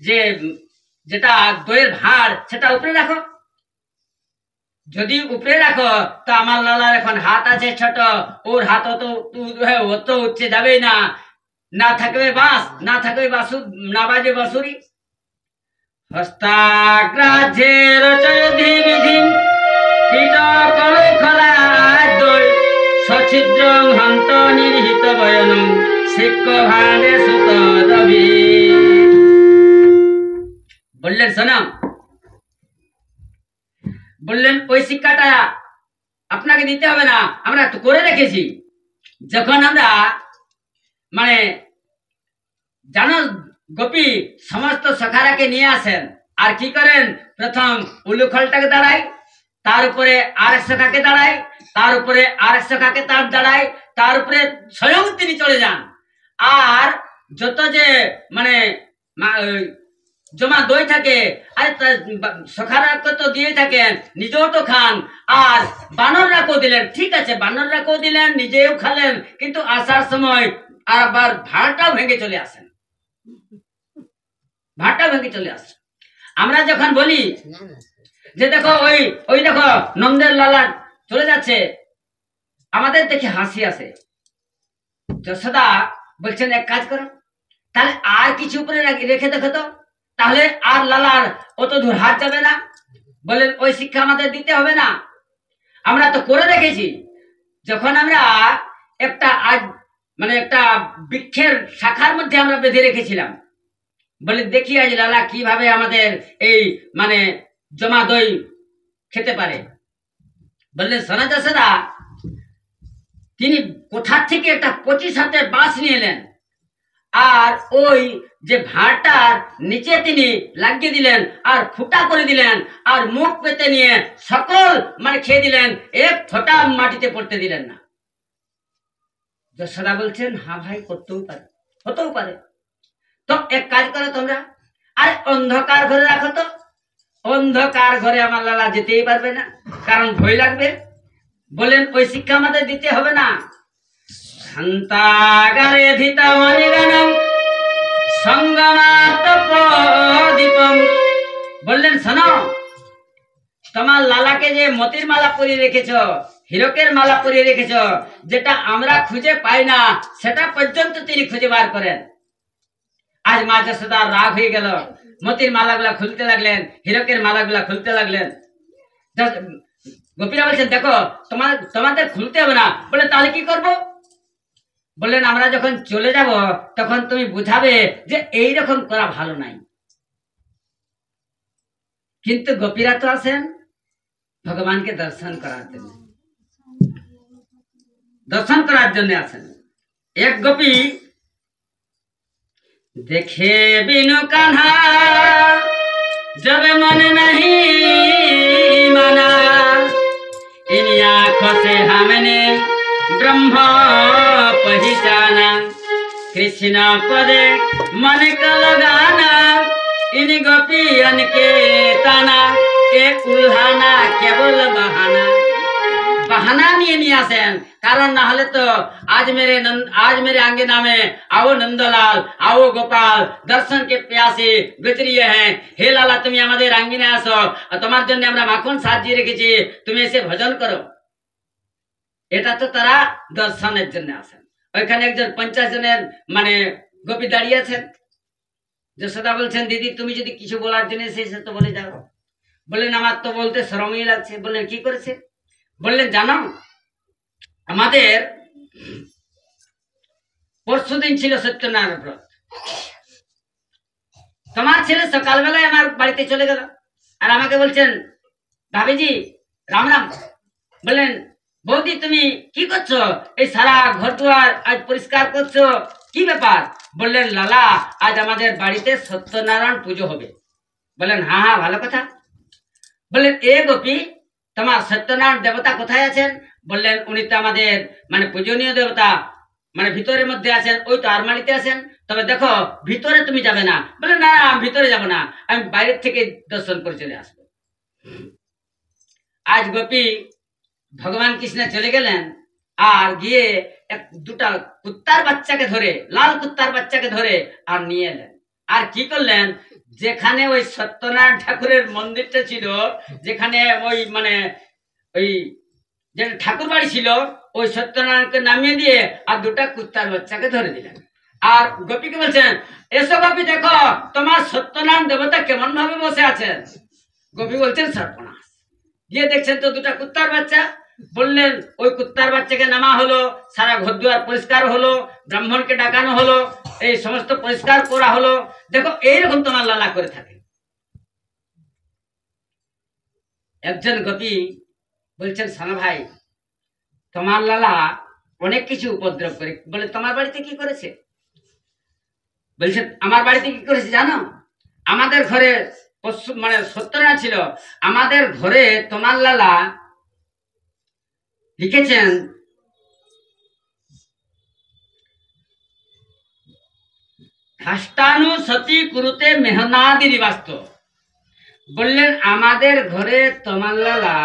যে যেটা দইয়ের ভাঁড় সেটা উপরে রাখো। যদি উপরে রাখো তো আমার লালার এখন হাত আছে ছোট, ওর হাত অত উঠছে যাবেই না, না থাকবে বাঁশ, না থাকবে বাসু, না বাজে বাঁশুরি। হস্তাগ্রাহ্যে রচয় ধীবিধিম পিট কলখলা দই সছিদ্রং হন্ত নির্হিত বয়নং শিক্ষ ভাঁড়ে সুত রবি। বললেন শোনাম, বললেন ওই শিক্ষাটা আপনাকে দিতে হবে না, আমরা তো করে রেখেছি। যখন আমরা মানে জানো গোপী সমস্ত সখারাকে নিয়ে আসেন, আর কি করেন? প্রথম উলুখলটাকে দাঁড়ায়, তার উপরে আরেক সখাকে দাঁড়ায়, তার উপরে আরেক সখাকে তার দাঁড়ায়, তার উপরে স্বয়ং তিনি চলে যান। আর যত যে মানে জমা দই থাকে, আরে সখারাকে তো দিয়ে থাকেন, নিজেও তো খান, আর বানররাকেও দিলেন। ঠিক আছে, বানররাকেও দিলেন, নিজেও খালেন, কিন্তু আসার সময় আবার ভাঁড়টাও ভেঙে চলে আসেন, ভাঁড়টাও ভেঙে চলে আসেন। আমরা যখন বলি যে দেখো ওই ওই দেখো নন্দের লালা চলে যাচ্ছে, আমাদের দেখে হাসি আসে। যশোদা বলছেন এক কাজ করো, তাহলে আর কিছু উপরে রেখে দেখো তো, তাহলে আর লালার অত দূর হাত যাবে না। বলেন ওই শিক্ষা আমাদের দিতে হবে না, আমরা তো করে রেখেছি। যখন আমরা একটা আজ মানে একটা বৃক্ষের শাখার মধ্যে আমরা বেঁধে রেখেছিলাম, বলে দেখি আজ লালা কিভাবে আমাদের এই মানে জমা দই খেতে পারে। বললেন সোনা যশোদা, তিনি কোথার থেকে একটা 25 হাতের বাঁশ নিয়ে এলেন, আর ওই যে ভাঁড়টার নিচে তিনি লাগিয়ে দিলেন, আর ফুটা করে দিলেন, আর মুখ পেতে নিয়ে সকল মানে খেয়ে দিলেন, এক ফোঁটা মাটিতে পড়তে দিলেন না। যশোদা বলছেন হ্যাঁ ভাই, করতেও পারে, হতেও পারে। তো এক কাজ করো তোমরা, আর অন্ধকার ঘরে রাখো তো। অন্ধকার ঘরে আমার লালা যেতেই পারবে না, কারণ ভয় লাগবে। বলেন ওই শিক্ষা আমাদের দিতে হবে না। শান্তাগারে ধিতামণিগানম সঙ্গমাত প্রদীপম। বললেন শোনো, তোমার লালাকে যে মতির মালা পরিয়ে রেখেছ, হীরকের মালা পরিয়ে রেখেছ, যেটা আমরা খুঁজে পাই না সেটা পর্যন্ত তিনি খুঁজে বার করেন। আজ মা যশোদা রাগ হয়ে গেল, মতির মালাগুলা খুলতে লাগলেন, হীরকের মালাগুলা খুলতে লাগলেন। গোপীরা বলছেন দেখো তোমাদের খুলতে হবে না। বলে তাহলে কি করব? বললেন আমরা যখন চলে যাব তখন তুমি বুঝাবে যে এইরকম করা ভালো নাই। কিন্তু গোপীরা তো আছেন ভগবানকে দর্শন করার জন্য, দর্শন করার জন্য আছেন। এক গোপী देखे बिनु कान्हा जब मन नहीं माना, इन आँखों से हमने ब्रह्म पहचाना, कृष्ण पदे मन का लगाना, इन गोपियन के ताना, एक उल्हाना केवल बहाना। बहाना नहीं आसेन, कारण ना हले तो आज मेरे आंगना में आओ नंदलाल, आओ गोपाल, दर्शन के प्यासे बेचरिए हैं। हे लाला তুমি আমাদের আঙ্গিনে আসো, তোমার জন্য আমরা মাখন সাজিয়ে রেখেছি, তুমি এসে ভজন করো। এটা তো তারা দর্শনের জন্য আসেন। ওইখানে একজন 50 জনের মানে গোপী দাঁড়িয়ে আছেন। যশোদা বলছেন দিদি তুমি যদি কিছু বলার জন্য এসে তো বলে যাও। বললেন আমার তো বলতে শরমই লাগছে। বললেন কি করেছে? বললেন জানো আমাদের পরশুদিন ছিল সত্যনারায়ণ ব্রত, তোমার ছেলে সকালবেলায় আমার বাড়িতে চলে গেল আর আমাকে বলছেন ভাবিজি রাম রাম। বললেন বৌদি তুমি কি করছো, এই সারা ঘর দুয়ার আজ পরিষ্কার করছো, কি ব্যাপার? বললেন লালা আজ আমাদের বাড়িতে সত্যনারায়ণ পুজো হবে। বললেন হ্যাঁ হ্যাঁ ভালো কথা। বললেন এ গোপী তোমার সত্যনারায়ণ দেবতা কোথায় আছেন? বললেন উনি তো আমাদের মানে পূজনীয় দেবতা, মানে ভিতরের মধ্যে আছেন, ওই তো আরমালিতে আছেন, তবে দেখো ভিতরে তুমি যাবে না। বলে না আমি ভিতরে যাব না, আমি বাইরের থেকে দর্শন করে চলে আসবো। আজ গোপী ভগবান কৃষ্ণ চলে গেলেন আর গিয়ে দুটা কুত্তার বাচ্চাকে ধরে, লাল কুত্তার বাচ্চাকে ধরে আর নিয়ে এলেন। আর কি করলেন, যেখানে ওই সত্যনারায়ণ ঠাকুরের মন্দিরটা ছিল, যেখানে ওই মানে ওই যে ঠাকুর বাড়ি ছিল, ওই সত্যনারায়ণকে নামিয়ে দিয়ে আর দুটা কুত্তার বাচ্চাকে ধরে দিলেন। আর গোপীকে বলছেন এসো গোপী দেখো তোমার সত্যনারায়ণ দেবতা কেমন ভাবে বসে আছেন। গোপী বলছেন সর্বনাশ, গিয়ে দেখছেন তো দুটা কুত্তার বাচ্চা। বললেন ওই কুত্তার বাচ্চাকে নামা হলো, সারা ঘর দুয়ার পরিষ্কার হলো, ব্রাহ্মণকে ডাকানো হলো, এই সমস্ত পরিষ্কার করা হলো। দেখো এইরকম তোমার লালা করে থাকে। একজন গোপী বলছেন সানা ভাই তোমার লালা অনেক কিছু উপদ্রব করে। বলে তোমার বাড়িতে কি করেছে? বলছে আমার বাড়িতে কি করেছে জানো, আমাদের ঘরে মানে সত্যনারায়ণ ছিল, আমাদের ঘরে তোমার লালা লিখেছেন খাস্তানু সতী কুরুতে মেহনাদি নিবাস্ত। বললেন আমাদের ঘরে তোমার লালা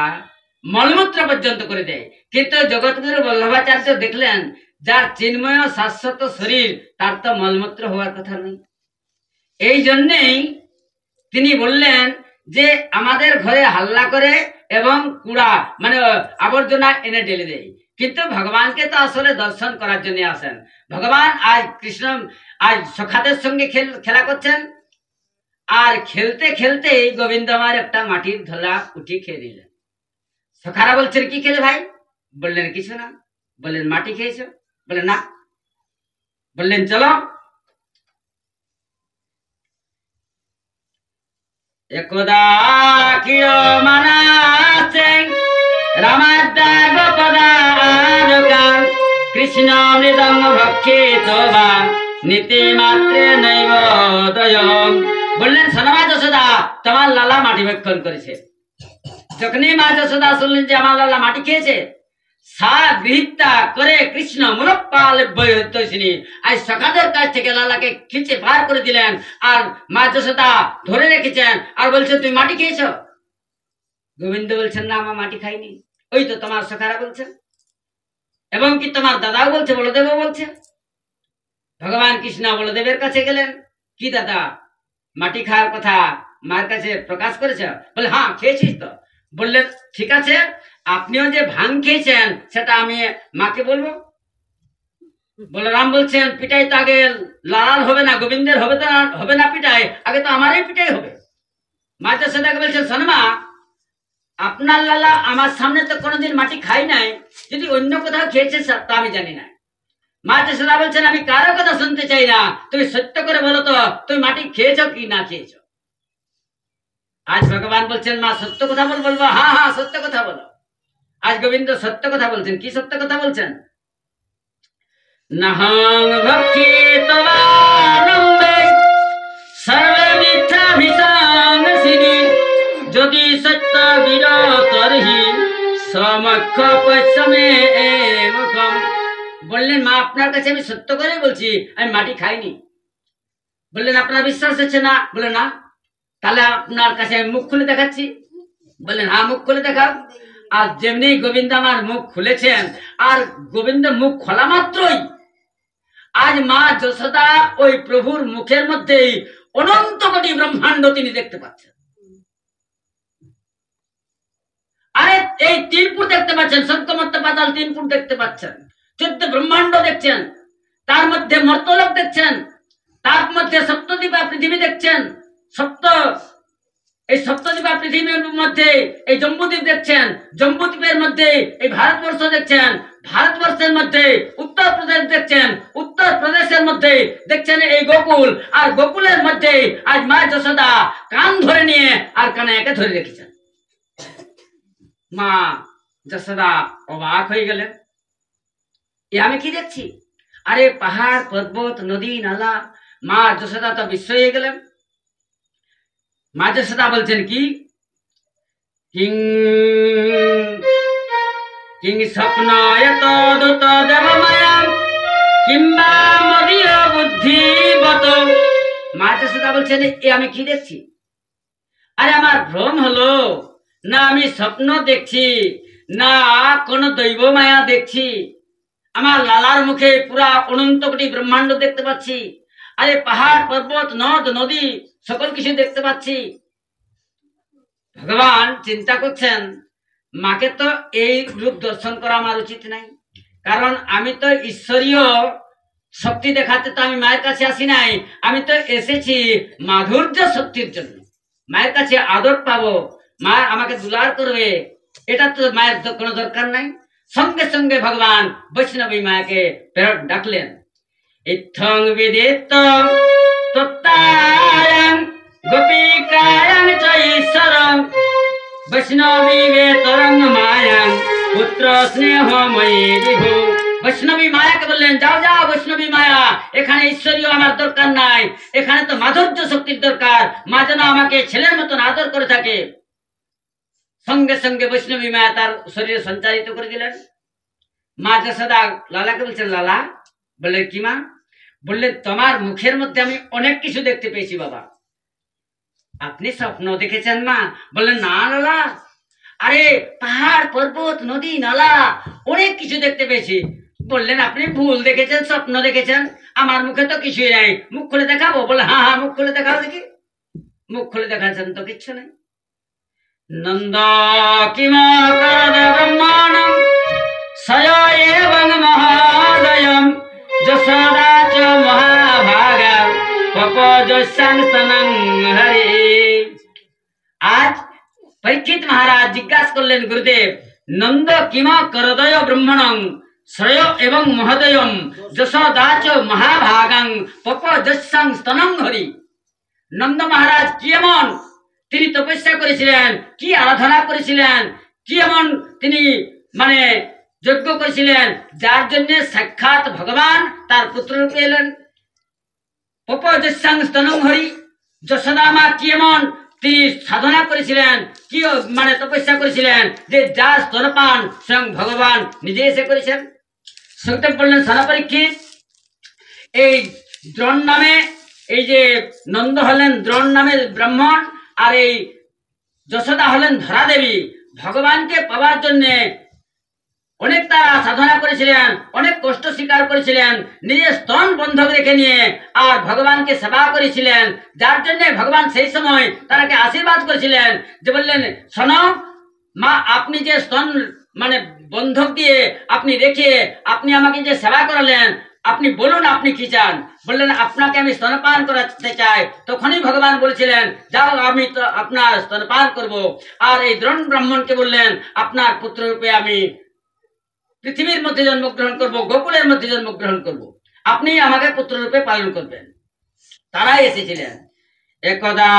মলমূত্র পর্যন্ত করে দেয়, কিন্তু জগৎগুরু বল্লভাচার্য দেখলেন যার চিন্ময় শাশ্বত শরীর তার তো মলমূত্র হওয়ার কথা নেই। এই জন্যেই তিনি বললেন যে আমাদের ঘরে হাল্লা করে এবং কুড়া মানে আবর্জনা এনে ঢেলে দেয়, কিন্তু ভগবানকে তো আসলে দর্শন করার জন্য আসেন। ভগবান আজ কৃষ্ণ আজ সখাদের সঙ্গে খেলা করছেন, আর খেলতে খেলতেই গোবিন্দ আমার একটা মাটির ধলা উঠি খেয়ে নিলেন। সখারা বলছেন কি খেলে ভাই? বললেন কিছু না। বললেন মাটি খেয়েছো? বললেন না। বললেন চলো। একদা কিয়মানাসে রামাদ্দা গোপদা কৃষ্ণ মৃদং ভক্ষিত বা নীতি মাত্রে নৈব দয়ম। বললেন সোনামা যশোদা তোমার লালা মাটি ভক্ষণ করেছে। যখনই মা যশোদা শুনলেন যে আমার লালা মাটি খেয়েছে, সা গৃহীতা করে কৃষ্ণ মুরপ্পাল বয়নি আজ সখাদের কাছ থেকে লালাকে খিচে বার করে দিলেন, আর মা যশোদা ধরে রেখেছেন আর বলছেন তুমি মাটি খেয়েছ? গোবিন্দ বলছেন না আমার মাটি খাইনি। ওই তো তোমার সখারা বলছেন, এবং কি তোমার দাদাও বলছে, বলদেবও বলছে। ভগবান কৃষ্ণ বলদেবের কাছে গেলেন, কি দাদা মাটি খাওয়ার কথা মার কাছে প্রকাশ করেছ? বলে হ্যাঁ খেয়েছিস তো। বললেন ঠিক আছে, আপনিও যে ভাং খেয়েছেন সেটা আমি মাকে বলবো। বলরাম বলছেন পিটাই তো আগে লাল হবে না, গোবিন্দের হবে না পিটাই, আগে তো আমারই পিটাই হবে। মা যশোদাকে বলছেন শোনমা আপনার লালা আমার সামনে তো কোনোদিন মাটি খাই নাই, যদি অন্য কোথাও খেয়েছে তা আমি জানি না। মা যশোদা বলছেন আমি কারো কথা শুনতে চাই না, তুমি সত্য করে বলো তো তুমি মাটি খেয়েছো কি না খেয়েছো। আজ ভগবান বলছেন মা সত্য কথা বলবো। হ্যাঁ হ্যাঁ সত্য কথা বলো। আজ গোবিন্দ সত্য কথা বলছেন। কি সত্য কথা বলছেন? নহং ভক্ষিতবানম্বে সর্বে মিথ্যাভিসংসিনি যদি সত্য বিরতর্হি সমক্ষ পশ্চিমে মুখম। বললেন মা আপনার কাছে আমি সত্য করে বলছি আমি মাটি খাইনি। বললেন আপনার বিশ্বাস হচ্ছে না? বলে না, তাহলে আপনার কাছে আমি মুখ খুলে দেখাচ্ছি। বললেন হ্যাঁ মুখ খুলে দেখাও। আর যেমনি গোবিন্দ আমার মুখ খুলেছেন, আর গোবিন্দ মুখ খোলা মাত্রই আজ মা যশোদা ওই প্রভুর মুখের মধ্যেই অনন্ত কোটি ব্রহ্মাণ্ড তিনি দেখতে পাচ্ছেন। আরে এই 3 ফুট দেখতে পাচ্ছেন, স্বর্গমর্ত্য পাতাল 3 ফুট দেখতে পাচ্ছেন, 14 ব্রহ্মাণ্ড দেখছেন, তার মধ্যে মর্তলোক দেখছেন, তার মধ্যে সপ্তদ্বীপা পৃথিবী দেখছেন, সপ্ত এই সপ্তদ্বীপা পৃথিবীর মধ্যে এই জম্বুদ্বীপ দেখছেন, জম্বুদ্বীপের মধ্যে এই ভারতবর্ষ দেখছেন, ভারতবর্ষের মধ্যে উত্তরপ্রদেশ দেখছেন, উত্তরপ্রদেশের মধ্যে দেখছেন এই গোকুল, আর গোকুলের মধ্যে আজ মা যশোদা কান ধরে নিয়ে আর কানে একে ধরে রেখেছেন। মা যশোদা অবাক হয়ে গেলেন, এ আমি কি দেখছি? আরে পাহাড় পর্বত নদী নালা। মা যশোদা তো বিস্ময় হয়ে গেলেন। মা যশোদা বলছেন কি, কিং কিং স্বপ্ন এত দূত দেব মায়া কিংবা মদীয় বুদ্ধিবত। মা যশোদা বলছেন এ আমি কি দেখছি? আরে আমার ভ্রম হলো না, আমি স্বপ্ন দেখছি না কোন দৈব মায়া দেখছি? আমার লালার মুখে পুরা অনন্ত কোটি ব্রহ্মাণ্ড দেখতে পাচ্ছি। আরে পাহাড় পর্বত নদ নদী সকল কিছু দেখতে পাচ্ছি। ভগবান চিন্তা করছেন, মাকে তো এই রূপ দর্শন করা আমার উচিত নাই, কারণ আমি তো ঈশ্বরীয় শক্তি দেখাতে তো আমি মায়ের কাছে আসি নাই। আমি তো এসেছি মাধুর্য শক্তির জন্য, মায়ের কাছে আদর পাবো, মা আমাকে দুলার করবে, এটা তো মায়ের কোনো দরকার নাই। সঙ্গে সঙ্গে ভগবান বৈষ্ণবী মায়াকে ফেরত ডাকলেন। ইত্থং বিদিত তত্তায়ং গোপিকায়ং চ ঈশ্বরং বৈষ্ণবী বেতরং মায়াং পুত্র স্নেহময়ী বিভু। বৈষ্ণবী মায়াকে বললেন, যাও যাও বৈষ্ণবী মায়া, এখানে ঈশ্বরীয় আমার দরকার নাই, এখানে তো মাধুর্য শক্তির দরকার, মা যেন আমাকে ছেলের মতন আদর করে থাকে। সঙ্গে সঙ্গে বৈষ্ণবী মায়া তার শরীরে সঞ্চারিত করে দিলেন। মা যশোদা লালাকে বলছেন, লালা। বললে কি মা? বললে তোমার মুখের মধ্যে আমি অনেক কিছু দেখতে পেয়েছি বাবা। আপনি স্বপ্ন দেখেছেন মা? বললেন না লালা, আরে পাহাড় পর্বত নদী নালা অনেক কিছু দেখতে পেয়েছি। বললেন আপনি ভুল দেখেছেন, স্বপ্ন দেখেছেন, আমার মুখে তো কিছুই নাই, মুখ খুলে দেখাবো? বলে হ্যাঁ হ্যাঁ, মুখ খুলে দেখাও দেখি। মুখ খুলে দেখাচ্ছেন তো কিচ্ছু নেই। নন্দ কিম ব্রহ্মাণম সয় এবং মহাদয়ম যশোদা চ মহাভাগা পপযস্যাং স্তনং হরি। আজ পরীক্ষিত মহারাজ জিজ্ঞাসা করলেন, গুরুদেব নন্দ কিম করদয় ব্রহ্মণং শ্রেয় এবং মহোদয়ম যশোদা চ মহাভাগাং পপযস্যাং স্তনং হরি। নন্দ মহারাজ কি এমন তিনি তপস্যা করেছিলেন, কি আরাধনা করেছিলেন, কি এমন তিনি মানে যজ্ঞ করেছিলেন, যার জন্য সাক্ষাৎ ভগবান তার পুত্র রূপে এলেন। পপযস্যাং স্তনং হরি, যশোদা মা কি এমন তিনি সাধনা করেছিলেন, কি মানে তপস্যা করেছিলেন, যে যার স্তনপান স্বয়ং ভগবান নিজে এসে করেছেন। সুখদেব বললেন, সানা পরীক্ষিত, এই দ্রোণ নামে এই যে নন্দ হলেন দ্রোণ নামে ব্রাহ্মণ, আর এই যশোদা হলেন ধরা দেবী। ভগবানকে পাওয়ার জন্য অনেক তারা সাধনা করেছিলেন, অনেক কষ্ট স্বীকার করেছিলেন, নিজের স্তন বন্ধক রেখে নিয়ে আর ভগবানকে সেবা করেছিলেন, যার জন্য ভগবান সেই সময় তারাকে আশীর্বাদ করেছিলেন, যে বললেন শোনো মা, আপনি যে স্তন মানে বন্ধক দিয়ে আপনি রেখে আপনি আমাকে যে সেবা করালেন, আপনি বলুন আপনি কি চান। বললেন আপনাকে আমি স্তনপান করাতে চাই। তখনই ভগবান বলেছিলেন, যাও আমি তো আপনার স্তনপান করব। আর এই দ্রোণ ব্রাহ্মণকে বললেন, আপনার পুত্র রূপে আমি পৃথিবীর মধ্যে জন্মগ্রহণ করব, গোকুলের মধ্যে জন্মগ্রহণ করব, আপনি আমাকে পুত্র রূপে পালন করবেন। তারাই এসেছিলেন। একদা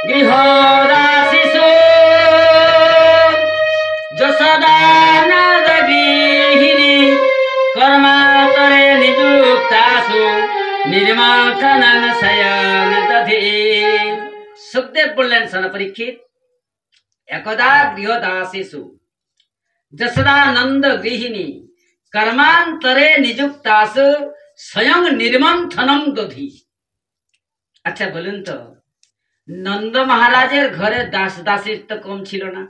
গৃহদাসিষু যশোদা নন্দ গৃহিণী কর্মাতরে নিযুক্তাসু নির্মাথনং শয়ন দধি। সুখদেব বললেন, শোনো পরীক্ষিত, একদা গৃহদাসিষু যশোদা নন্দ গৃহিণী কর্মান্তরে নিযুক্তাসু স্বয়ং নির্মন্থনং দধি। আচ্ছা বলুন তো, নন্দ মহারাজের ঘরে দাস দাসীর তো কম ছিল না,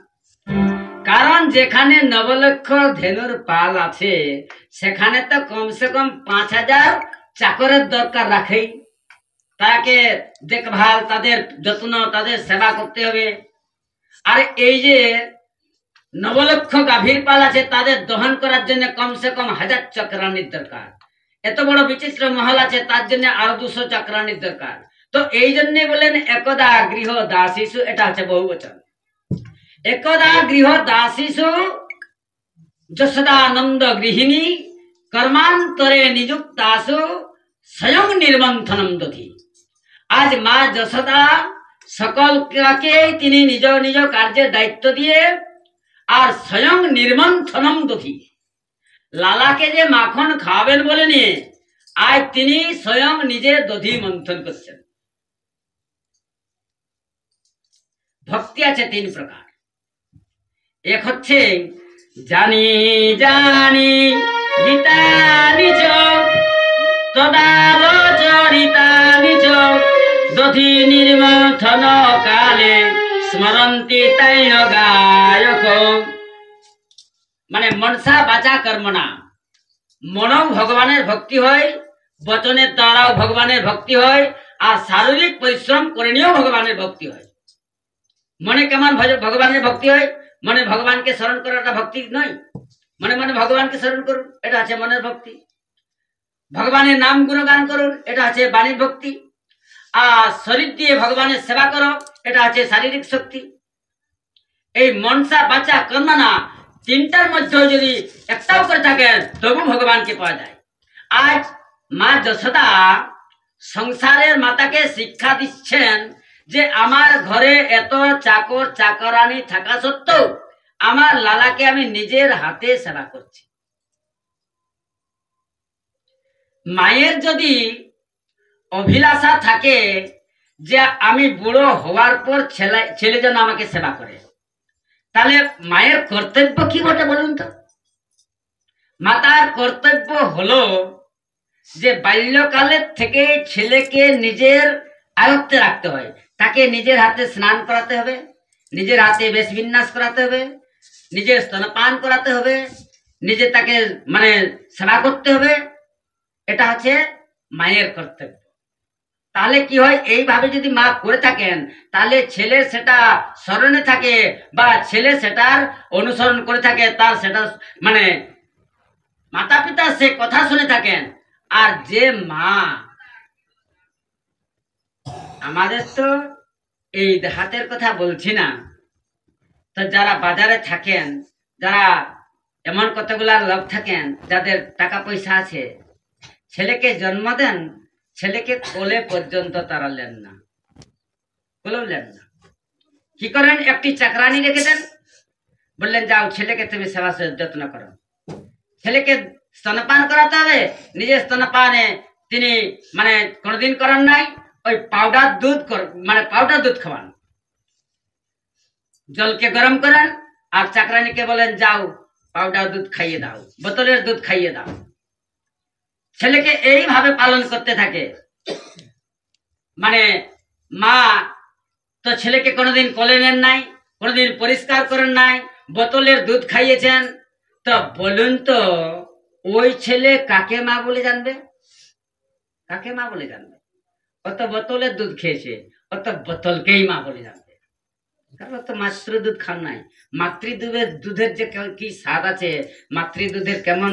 কারণ যেখানে নবলক্ষ ধেনুর পাল আছে সেখানে তো কমসে কম 5000 চাকরের দরকার রাখেই। তাকে দেখভাল, তাদের যত্ন, তাদের সেবা করতে হবে। আর এই যে নবলক্ষ গাভীর পাল আছে, তাদের দহন করার জন্য কমসে কম 1000 চাকরানির দরকার। এত বড় বিচিত্র মহল আছে, তার জন্য আরো 200 চাকরানির দরকার। তো এই জন্য বলেন একদা গৃহ দাসীসু, এটা হচ্ছে বহুবচন। একদা গৃহ দাসীসু যশোদানন্দ গৃহিণী কর্মান্তরে নিযুক্তাসু স্বয়ং নির্মন্থনম দধি। আজ মা যশোদা সকলকে তিনি নিজ নিজ কার্যের দায়িত্ব দিয়ে আর স্বয়ং নির্মন্থনম দধি, লালাকে যে মাখন খাওয়াবেন বলে নিয়ে আজ তিনি স্বয়ং নিজে দধি মন্থন করছেন। ভক্তি আছে তিন প্রকার। এক হচ্ছে জানি জানি গীতানি চ তদালোচরিতানি চ দধি নির্মথন কালে স্মরন্তি তৈণ গায়ক। মানে মনসা বাচা কর্মণা, মনও ভগবানের ভক্তি হয়, বচনের দ্বারাও ভগবানের ভক্তি হয়, আর শারীরিক পরিশ্রম করে নিয়েও ভগবানের ভক্তি হয়। মনে কেমন ভগবানের ভক্তি হয়? মনে ভগবানকে স্মরণ করাটা ভক্তি নয়। মনে মনে ভগবানকে স্মরণ করুন, এটা আছে মনের ভক্তি। ভগবানের নাম গুণগান করুন, এটা আছে বাণীর ভক্তি। আর শরীর দিয়ে ভগবানের সেবা করো, এটা আছে শারীরিক শক্তি। এই মনসা বাচা কর্মনা তিনটার মধ্যে যদি একটাও করে থাকেন তবু ভগবানকে পাওয়া যায়। আজ মা যশোদা সংসারের মাতাকে শিক্ষা দিচ্ছেন যে আমার ঘরে এত চাকর চাকরানি থাকা সত্ত্বেও আমার লালাকে আমি নিজের হাতে সেবা করছি। মায়ের যদি অভিলাষা থাকে যে আমি বুড়ো হওয়ার পর ছেলে যেন আমাকে সেবা করে, তাহলে মায়ের কর্তব্য কি বটে বলুন তো? মাতার কর্তব্য হলো যে বাল্যকালের থেকে ছেলেকে নিজের আয়ত্তে রাখতে হয়। তাকে নিজের হাতে স্নান করাতে হবে, নিজের হাতে বেশবিন্যাস করাতে হবে, নিজের স্তনপান করাতে হবে, নিজে তাকে মানে সেবা করতে হবে। এটা হচ্ছে মায়ের কর্তব্য। তাহলে কি হয়, এইভাবে যদি মা করে থাকেন তাহলে ছেলে সেটা স্মরণে থাকে বা ছেলে সেটার অনুসরণ করে থাকে, তার সেটা মানে মাতা পিতা সে কথা শুনে থাকেন। আর যে মা, আমাদের তো এই হাতের কথা বলছি না, তো যারা বাজারে থাকেন, যারা এমন কতগুলা লোক থাকেন যাদের টাকা পয়সা আছে, ছেলেকে জন্ম দেন, ছেলেকে কোলে পর্যন্ত তারা নেন না, কোলেও নেন না। কি করেন, একটি চাকরানি রেখে দেন, বললেন যাও ছেলেকে তুমি সেবা যত্ন করো। ছেলেকে স্তনপান করাতে হবে, নিজের স্তনপানে তিনি মানে কোনোদিন করেন নাই, ওই পাউডার দুধ মানে পাউডার দুধ খাওয়ান। জলকে গরম করেন আর চাকরানিকে বলেন যাও পাউডার দুধ খাইয়ে দাও, বোতলের দুধ খাইয়ে দাও। ছেলেকে এইভাবে পালন করতে থাকে। মানে মা তো ছেলেকে কোনোদিন কোলে নেন নাই, কোনোদিন পরিষ্কার করেন নাই, বোতলের দুধ খাইয়েছেন। তো বলুন তো ওই ছেলে কাকে মা বলে জানবে? কাকে মা বলে জানবে? অত বোতলের দুধ খেয়েছে, অত বোতলকেই মা বলে জানবে। কারণ তো মাতৃ দুধ খান নাই। দুধের যে কি স্বাদ আছে, মাতৃ দুধের কেমন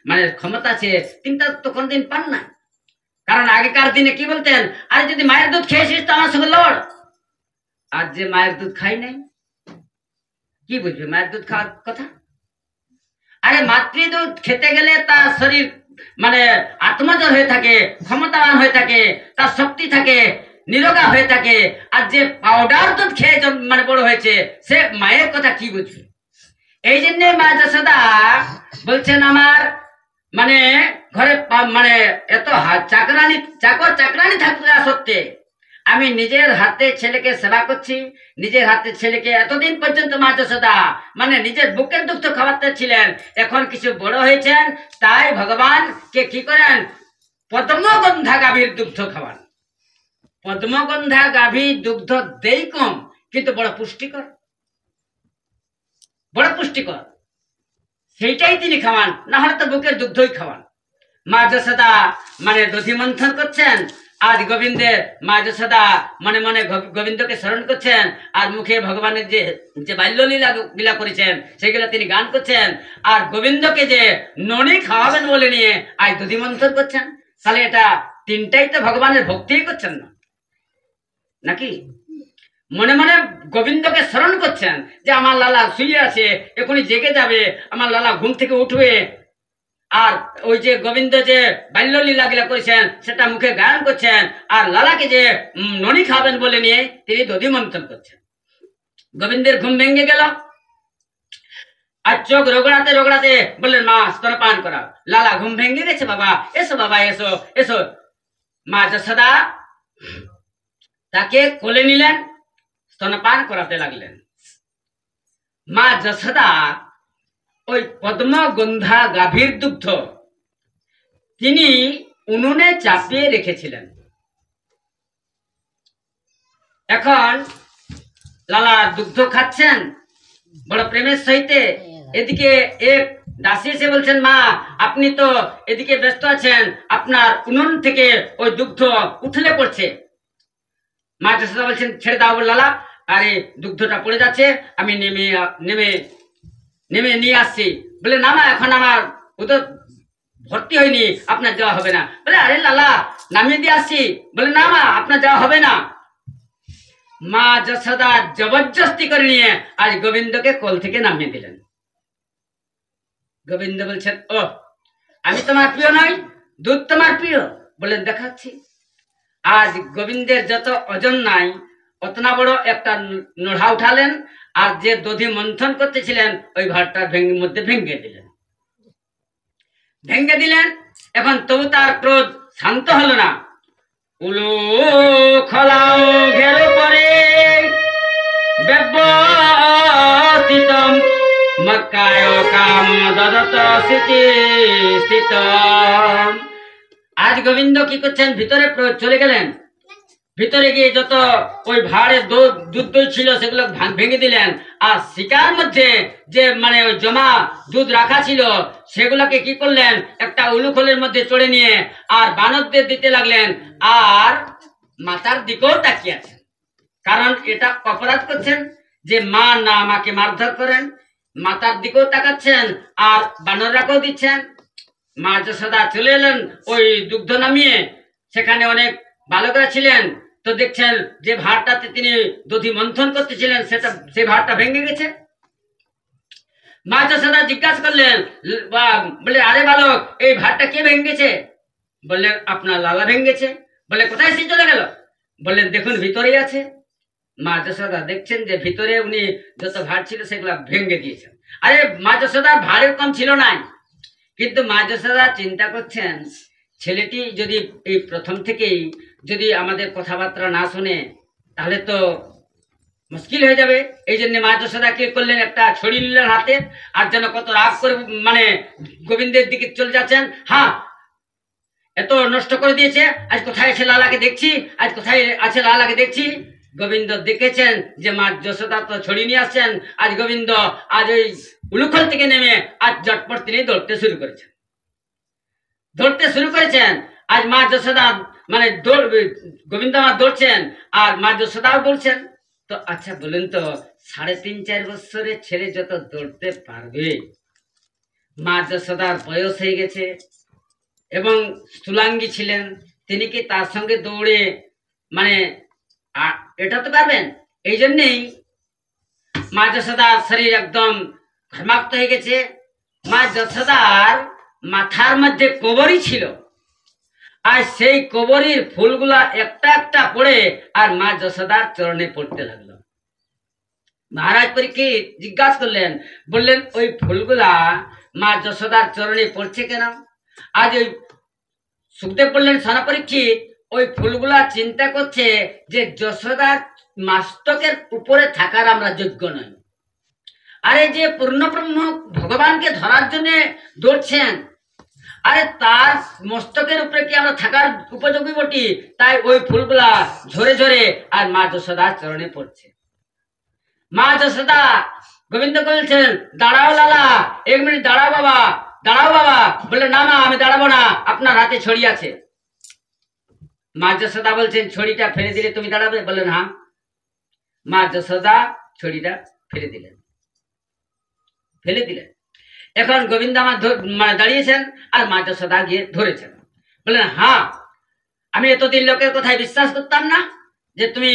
মানে ক্ষমতা আছে, কিন্তু তো কোনদিন পান না। কারণ আগেকার দিনে কি বলতেন, আরে যদি মায়ের দুধ খেয়েছিস তো আমার সঙ্গে লড়। আর যে মায়ের দুধ খাই নাই, কি বুঝবে মায়ের দুধ খাওয়ার কথা? আরে মাতৃ দুধ খেতে গেলে তার শরীর মানে আত্মজর হয়ে থাকে, ক্ষমতাবান হয়ে থাকে, তার শক্তি থাকে, নিরোগা হয়ে থাকে। আর যে পাউডার দুধ খেয়ে মানে বড় হয়েছে, সে মায়ের কথা কি বুঝবে? এই জন্য মা যশোদা বলছেন আমার মানে ঘরে মানে এত চাকর চাকরানি থাকা সত্ত্বে আমি নিজের হাতে ছেলেকে সেবা করছি, নিজের হাতে ছেলেকে এতদিন পর্যন্ত মা যশোদা মানে নিজের বুকের দুগ্ধ খাওয়াতে ছিলেন। এখন কিছু বড় হয়েছেন, তাই ভগবানকে কি করেন, পদ্মগন্ধা গাভীর দুগ্ধ খাওয়ান। পদ্মগন্ধা গাভীর দুগ্ধ দেই কম, কিন্তু বড় পুষ্টিকর, বড় পুষ্টিকর, সেইটাই তিনি খাওয়ান। না হলে তো বুকের দুগ্ধই খাওয়ান। মা যশোদা মানে দধি মন্থন করছেন, আজ গোবিন্দের মা যশোদা মনে মনে গোবিন্দকে স্মরণ করছেন, আর মুখে ভগবানের যে বাল্যলীলা করেছেন সেগুলো তিনি গান করছেন। আর গোবিন্দকে যে ননি খাওয়াবেন বলে নিয়ে আজ দধি মন্থন করছেন। তাহলে এটা তিনটাই তো ভগবানের ভক্তিই করছেন না। নাকি? মনে মনে গোবিন্দকে স্মরণ করছেন যে আমার লালা শুয়ে আছে, এখনই জেগে যাবে, আমার লালা ঘুম থেকে উঠবে। আর ওই যে গোবিন্দ যে বাল্যলীলাগুলা করেছেন সেটা মুখে গায়ন করছেন, আর লালাকে যে ননি খাবেন বলে নিয়ে তিনি দধি মন্থন করছেন। গোবিন্দের ঘুম ভেঙে গেল, আর চোখ রগড়াতে রগড়াতে বললেন মা স্তনপান করাও। লালা ঘুম ভেঙে গেছে, বাবা এসো, বাবা এসো এসো। মা যশোদা তাকে কোলে নিলেন, স্তনপান করাতে লাগলেন। মা যশোদা ওই পদ্মগন্ধা গাভীর দুগ্ধ তিনি উনুনে চাপিয়ে রেখেছিলেন। এখন লালা দুগ্ধ খাচ্ছেন বড় প্রেমের সহিতে। এদিকে এক দাসী এসে বলছেন মা আপনি তো এদিকে ব্যস্ত আছেন, আপনার উনুন থেকে ওই দুগ্ধ উঠলে পড়ছে। মা যশোদা বলছেন ছেড়ে দাও লালা, আরে দুগ্ধটা পড়ে যাচ্ছে, আমি নেমে নেমে নেমে নিয়ে আসছি। বলে না মা এখন আমার উদর ভর্তি হয়নি, আপনার যাওয়া হবে না। বলে আরে লালা নামিয়ে দিয়ে আসছি। বলে না মা আপনার যাওয়া হবে না। মা যশোদা জবরদস্তি করে নিয়ে আজ গোবিন্দকে কোল থেকে নামিয়ে দিলেন। গোবিন্দ বলছেন ও আমি তোমার প্রিয় নই, দুধ তোমার প্রিয়? বলেন দেখাচ্ছি। আজ গোবিন্দের যত ওজন নাই অতনা বড় একটা নোড়া উঠালেন, আর যে দধি মন্থন করতেছিলেন ওই ভাতটা মধ্যে ভেঙে দিলেন। এখন তবু তার ক্রোধ শান্ত হলো না। উলু খলাও ঘের পরে ব্যবস্থিতম মক্কায় কাম দদত স্থিত। আজ গোবিন্দ কি করছেন, ভিতরে চলে গেলেন, ভিতরে গিয়ে যত ওই ভাড়ে দুধ দই ছিল সেগুলো ভেঙে দিলেন, আর শিকার মধ্যে যে মানে ওই জমা দুধ রাখা ছিল সেগুলোকে কি করলেন একটা উলুখোলের মধ্যে চড়ে নিয়ে আর বানরদের দিতে লাগলেন, আর মাতার দিকেও তাকিয়ে আছেন। কারণ এটা অপরাধ করছেন যে মা না আমাকে মারধর করেন, মাতার দিকেও তাকাচ্ছেন আর বানররাকেও দিচ্ছেন। মা যশোদা চলে এলেন ওই দুগ্ধ নামিয়ে, সেখানে অনেক বালকরা ছিলেন, তো দেখছেন যে ভাতটাতে তিনি দধি মন্থন করতেছিলেন সেটা সেই ভাতটা ভেঙে গেছে। মা যশোদা জিজ্ঞাসা করলেন, বলে আরে বালক এই ভাতটা কে ভেঙেছে? বললেন আপনার লালা ভেঙেছে। বলে কোথায় সে চলে গেল? বললেন দেখুন ভিতরেই আছে। মা যশোদা দেখছেন যে ভিতরে উনি যত ভাত ছিল সেগুলা ভেঙে দিয়েছেন। আরে মা যশোদার ভাড়ের কম ছিল নাই, কিন্তু মা যশোদা চিন্তা করছেন ছেলেটি যদি এই প্রথম থেকেই যদি আমাদের কথাবার্তা না শুনে তাহলে তো মুশকিল হয়ে যাবে। এই জন্য মা যশোদা কি করলেন একটা ছড়ি নিলেন হাতে, আর যেন কত রাগ করে মানে গোবিন্দের দিকে চলে যাচ্ছেন। হ্যাঁ এত নষ্ট করে দিয়েছে, আজ কোথায় আছে লালাকে দেখছি, আজ কোথায় আছে লালাকে দেখছি। গোবিন্দ দেখেছেন যে মা যশোদা তো ছড়ি নিয়ে আসছেন, আজ গোবিন্দ আজ ওই উলুখল থেকে নেমে আজ জটপট তিনি দৌড়তে শুরু করেছেন। আজ মা যশোদা মানে গোবিন্দ মা দৌড়ছেন আর মা যশোদাও দৌড়ছেন। তো আচ্ছা বলুন তো 3.5-4 বছরের ছেলে যত দৌড়তে পারবে, মা যশোদার বয়স হয়ে গেছে এবং স্থূলাঙ্গী ছিলেন, তিনি কি তার সঙ্গে দৌড়ে মানে এটা তো পারবেন? এই জন্যেই মা যশোদার শরীর একদম ঘর্মাক্ত হয়ে গেছে। মা যশোদার মাথার মধ্যে কবরী ছিল, আর সেই কবরীর ফুলগুলা একটা একটা পড়ে আর মা যশোদার চরণে পড়তে লাগলো। মহারাজ পরীক্ষিত জিজ্ঞাসা করলেন, বললেন ওই ফুলগুলা মা যশোদার চরণে পড়ছে কেন? আজ ওই সুখদেব বললেন সানা পরীক্ষিত ওই ফুলগুলা চিন্তা করছে যে যশোদার মাস্তকের উপরে থাকার আমরা যোগ্য নই। আরে যে পূর্ণব্রহ্ম ভগবানকে ধরার জন্য দৌড়ছেন, আরে তার মস্তকের উপরে কি আমরা থাকার উপযোগী বটি? তাই ওই ফুলগুলা ঝরে ঝরে আর মা যশোদার চরণে পড়ছে। মা যশোদা গোবিন্দ বলছেন দাঁড়াও লালা, 1 মিনিট দাঁড়াও বাবা, দাঁড়াও বাবা। বলে না মা আমি দাঁড়াবো না, আপনার হাতে ছড়ি আছে। মা যশোদা বলছেন ছড়িটা ফেলে দিলে তুমি দাঁড়াবে? বললেন হ্যাঁ। মা যশোদা ছড়িটা ফেলে দিলেন। এখন গোবিন্দ আমার মানে দাঁড়িয়েছেন আর মা যশোদা গিয়ে ধরেছেন। বললেন হ্যাঁ আমি এতদিন লোকের কথায় বিশ্বাস করতাম না, যে তুমি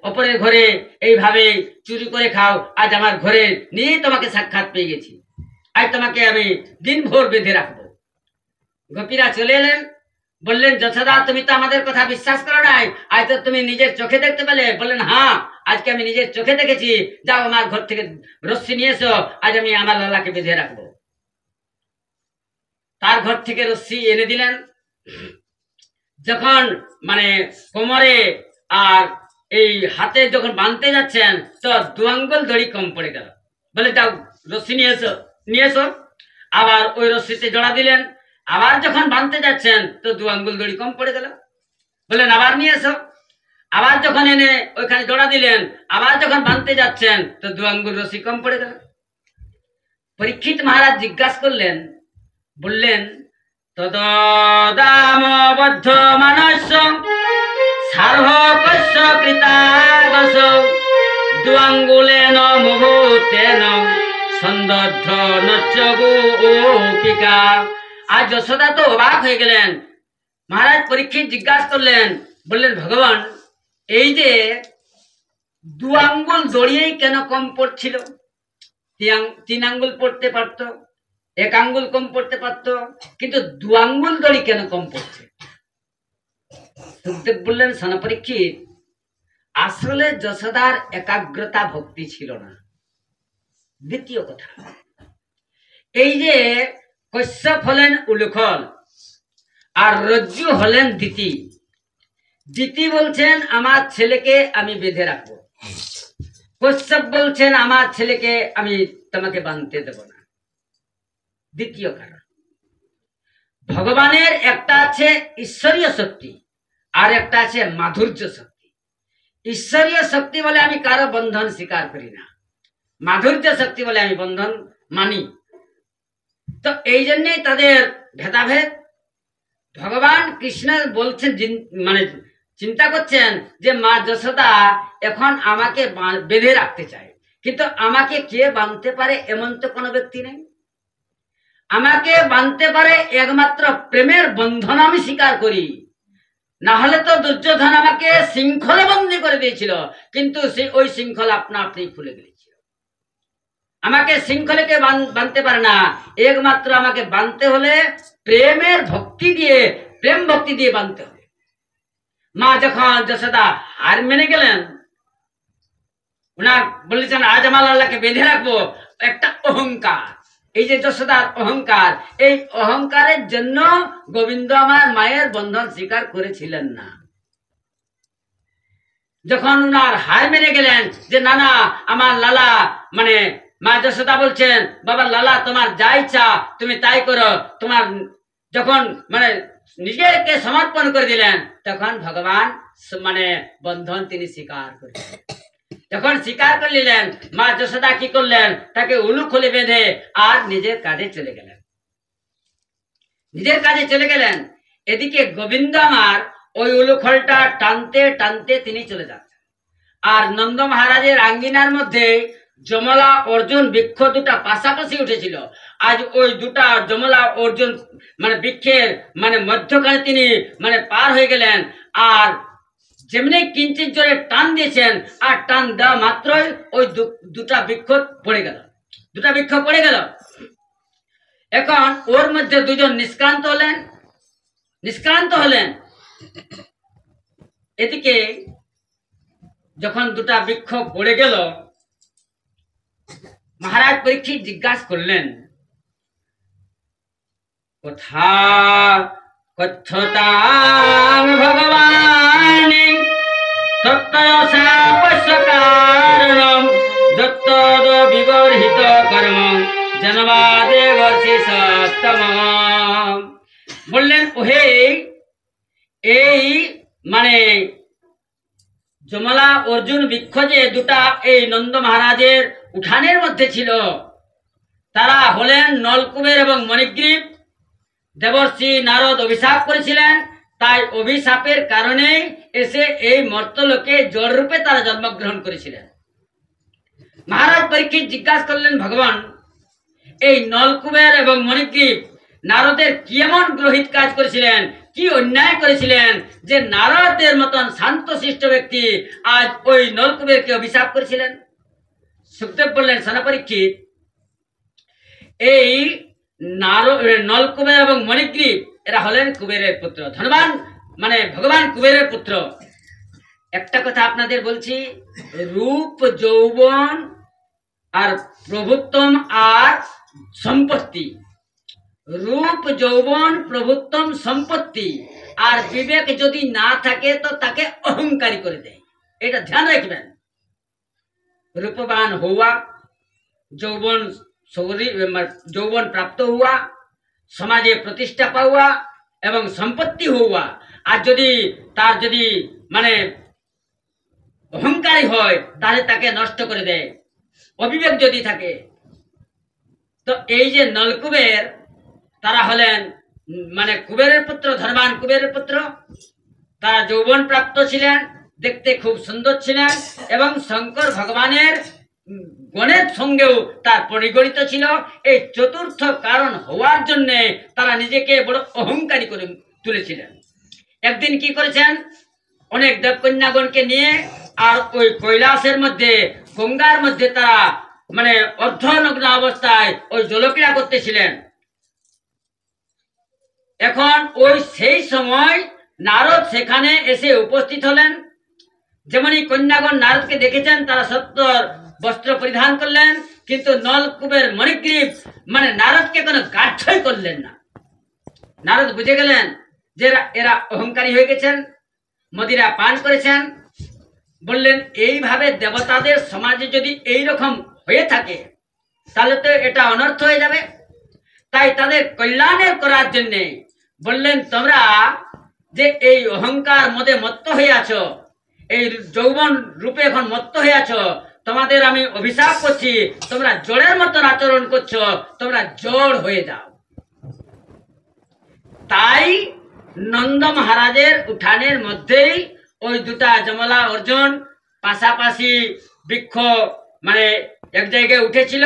অপরের ঘরে এইভাবে চুরি করে খাও, আজ আমার ঘরে নিয়ে তোমাকে সাক্ষাৎ পেয়ে গেছি, আজ তোমাকে আমি দিনভর বেঁধে রাখবো। গোপীরা চলে এলেন, বললেন যশোদা তুমি তো আমাদের কথা বিশ্বাস করো নাই, আজ তো তুমি নিজের চোখে দেখতে পেলে। বললেন হ্যাঁ, আজকে আমি নিজের চোখে দেখেছি, যাও আমার ঘর থেকে রশ্মি নিয়ে এসো, আজ আমি আমার লালাকে বেঁধে রাখবো। তার ঘর থেকে রশ্মি এনে দিলেন। যখন মানে কোমরে আর এই হাতে যখন বাঁধতে যাচ্ছেন, তো 2 আঙ্গুল দড়ি কম পড়ে গেল। বলে যাও রশ্মি নিয়ে এসো। আবার ওই রশ্মিতে জোড়া দিলেন। আবার যখন বাঁধতে যাচ্ছেন, তো 2 আঙ্গুল দড়ি কম পড়ে গেল। বললেন আবার নিয়ে এসো। আবার যখন এনে ওইখানে জোড়া দিলেন, আবার যখন বাঁধতে যাচ্ছেন, তো 2 আঙ্গুল রশ্মি কম পড়ে গেল। পরীক্ষিত মহারাজ জিজ্ঞাসা করলেন, বললেন তদামবদ্ধ মানস্য সার্বকস্য কৃতাগস 2 আঙ্গুলেন মুহূর্তেন সন্দর্ধ নচ্চগোপিকা। আজ যশোদা তো অবাক হয়ে গেলেন। মহারাজ পরীক্ষিত জিজ্ঞাসা করলেন, বললেন ভগবান এই যে 2 আঙ্গুল দড়িয়েই কেন কম পড়ছিল? 3 আঙ্গুল পড়তে পারতো, 1 আঙ্গুল কম পড়তে পারতো, কিন্তু 2 আঙ্গুল দড়ি কেন কম পড়ছে? সুখদেব বললেন সোনা পরীক্ষিত, আসলে যশোদার একাগ্রতা ভক্তি ছিল না। দ্বিতীয় কথা, এই যে কশ্যপ হলেন উলুখল আর রজ্জু হলেন দিতি। দিতি বলছেন আমার ছেলেকে আমি বেঁধে রাখবো, কশ্যপ বলছেন আমার ছেলেকে আমি তোমাকে বাঁধতে দেব না। দ্বিতীয় কারণ, ভগবানের একটা আছে ঈশ্বরীয় শক্তি আর একটা আছে মাধুর্য শক্তি। ঈশ্বরীয় শক্তি বলে আমি কারো বন্ধন স্বীকার করি না, মাধুর্য শক্তি বলে আমি বন্ধন মানি। তো এই জন্যই তাদের ভেদাভেদ। ভগবান কৃষ্ণ বলছেন, মানে চিন্তা করছেন যে মা যশোদা এখন আমাকে বেঁধে রাখতে চায়, কিন্তু আমাকে কে বাঁধতে পারে এমন তো কোনো ব্যক্তি নেই। আমাকে বাঁধতে পারে একমাত্র প্রেমের বন্ধন আমি স্বীকার করি, না হলে তো দুর্যোধন আমাকে শৃঙ্খলে বন্দী করে দিয়েছিল, কিন্তু ওই শৃঙ্খলা আপনা আপনি খুলে গেছিল। আমাকে শৃঙ্খলাকে বাঁধতে পারে না, একমাত্র আমাকে বাঁধতে হলে প্রেমের ভক্তি দিয়ে, প্রেম ভক্তি দিয়ে বাঁধতে হবে। মা যখন যশোদা হার মেনে গেলেন, ওনার বলেছেন আজ আমার লালাকে বেঁধে রাখবো, একটা অহংকার, এই যে যশোদার অহংকার, এই অহংকারের জন্য গোবিন্দ আমার মায়ের বন্ধন স্বীকার করেছিলেন না। যখন উনার হার মেনে গেলেন যে না না আমার লালা, মানে মা যশোদা বলছেন বাবা লালা তোমার যা ইচ্ছা তুমি তাই করো, তোমার যখন মানে নিজেকে সমর্পণ করে দিলেন, তখন ভগবান মানে বন্ধন তিনি স্বীকার করলেন। যখন স্বীকার করে নিলেন, মা যশোদা কি করলেন, তাকে উলু খুলে বেঁধে আর নিজের কাজে চলে গেলেন। এদিকে গোবিন্দ আমার ওই উলুখলটা টানতে টানতে তিনি চলে যাচ্ছেন। আর নন্দ মহারাজের আঙ্গিনার মধ্যে যমলা অর্জুন বৃক্ষ দুটা পাশাপাশি উঠেছিল। আজ ওই দুটা যমলা অর্জুন মানে বৃক্ষের মানে মধ্যখানে তিনি মানে পার হয়ে গেলেন, আর যেমনি কিঞ্চিত জোরে টান দিয়েছেন, আর টান দেওয়া মাত্রই ওই দুটা বৃক্ষ পড়ে গেল। এখন ওর মধ্যে দুজন নিষ্ক্রান্ত হলেন। এদিকে যখন দুটা বৃক্ষ পড়ে গেল, মহারাজ পরীক্ষিত জিজ্ঞাসা করলেন কোথা কথ্যতাং ভগবান তত্ত্বসাপস্যকারণম যত্তদ বিবর্হিত কর্ম জনবাদেবসি সত্তম। বললেন ওহে, এই মানে যমলা অর্জুন বৃক্ষ যে দুটা এই নন্দ মহারাজের উঠানের মধ্যে ছিল, তারা হলেন নলকুবের এবং মণিগ্রীব। দেবর্ষি নারদ অভিশাপ করেছিলেন, তাই অভিশাপের কারণে এসে এই মর্তলোকে জড় রূপে তারা জন্মগ্রহণ করেছিলেন। মহারাজ পরীক্ষিত জিজ্ঞাসা করলেন ভগবান, এই নলকুবের এবং মণিগ্রীব নারদের কি এমন গ্রহিত কাজ করেছিলেন কি অন্যায় করেছিলেন যে নারদের মতন শান্তশিষ্ট ব্যক্তি আজ ওই নলকুবেরকে অভিশাপ করেছিলেন? সুখদেব বললেন, সেনাপরীক্ষিত, এই নলকুবের এবং মণিগ্রীব এরা হলেন কুবেরের পুত্র, ধনবান মানে ভগবান কুবেরের পুত্র। একটা কথা আপনাদের বলছি, রূপ যৌবন আর প্রভুত্তম আর সম্পত্তি, রূপ যৌবন প্রভুত্তম সম্পত্তি আর বিবেক যদি না থাকে তো তাকে অহংকারী করে দেয়। এটা ধ্যান রাখবেন। রূপবান হওয়া, যৌবন যৌবন প্রাপ্ত হওয়া, সমাজে প্রতিষ্ঠা পাওয়া এবং সম্পত্তি হওয়া, আর যদি তার যদি মানে অহংকারী হয় তাহলে তাকে নষ্ট করে দেয়। অবিবেক যদি থাকে, তো এই যে নলকুবের তারা হলেন মানে কুবেরের পুত্র, ধনবান কুবেরের পুত্র। তারা যৌবন প্রাপ্ত ছিলেন, দেখতে খুব সুন্দর ছিলেন এবং শঙ্কর ভগবানের গণের সঙ্গেও তার পরিগণিত ছিল। এই চতুর্থ কারণ হওয়ার জন্য তারা নিজেকে বড় অহংকারী করে তুলেছিলেন। একদিন কি করেছেন, অনেক দেবকন্যাগণকে নিয়ে আর ওই কৈলাসের মধ্যে গঙ্গার মধ্যে তারা মানে অর্ধনগ্ন অবস্থায় ওই জলক্রীড়া করতেছিলেন। এখন ওই সেই সময় নারদ সেখানে এসে উপস্থিত হলেন। যেমনই কন্যাগণ নারদকে দেখেছেন, তারা সত্তর বস্ত্র পরিধান করলেন, কিন্তু নলকুবের মণিগ্রীব মানে নারদকে কোনো গ্রাহ্যই করলেন না। নারদ বুঝে গেলেন যে এরা অহংকারী হয়ে গেছেন, মদিরা পান করেছেন। বললেন, এইভাবে দেবতাদের সমাজে যদি এই রকম হয়ে থাকে তাহলে তো এটা অনর্থ হয়ে যাবে। তাই তাদের কল্যাণের করার জন্য বললেন, তোমরা যে এই অহংকার মদে মত্ত হয়ে আছো, এই যৌবন রূপে এখন মত্ত হয়ে আছো, তোমাদের আমি অভিশাপ করছি, তোমরা জড়ের মতন আচরণ করছো, তোমরা জড় হয়ে যাও। তাই নন্দ মহারাজের উঠানের মধ্যেই ওই দুটা যমলা অর্জুন পাশাপাশি বৃক্ষ মানে এক জায়গায় উঠেছিল,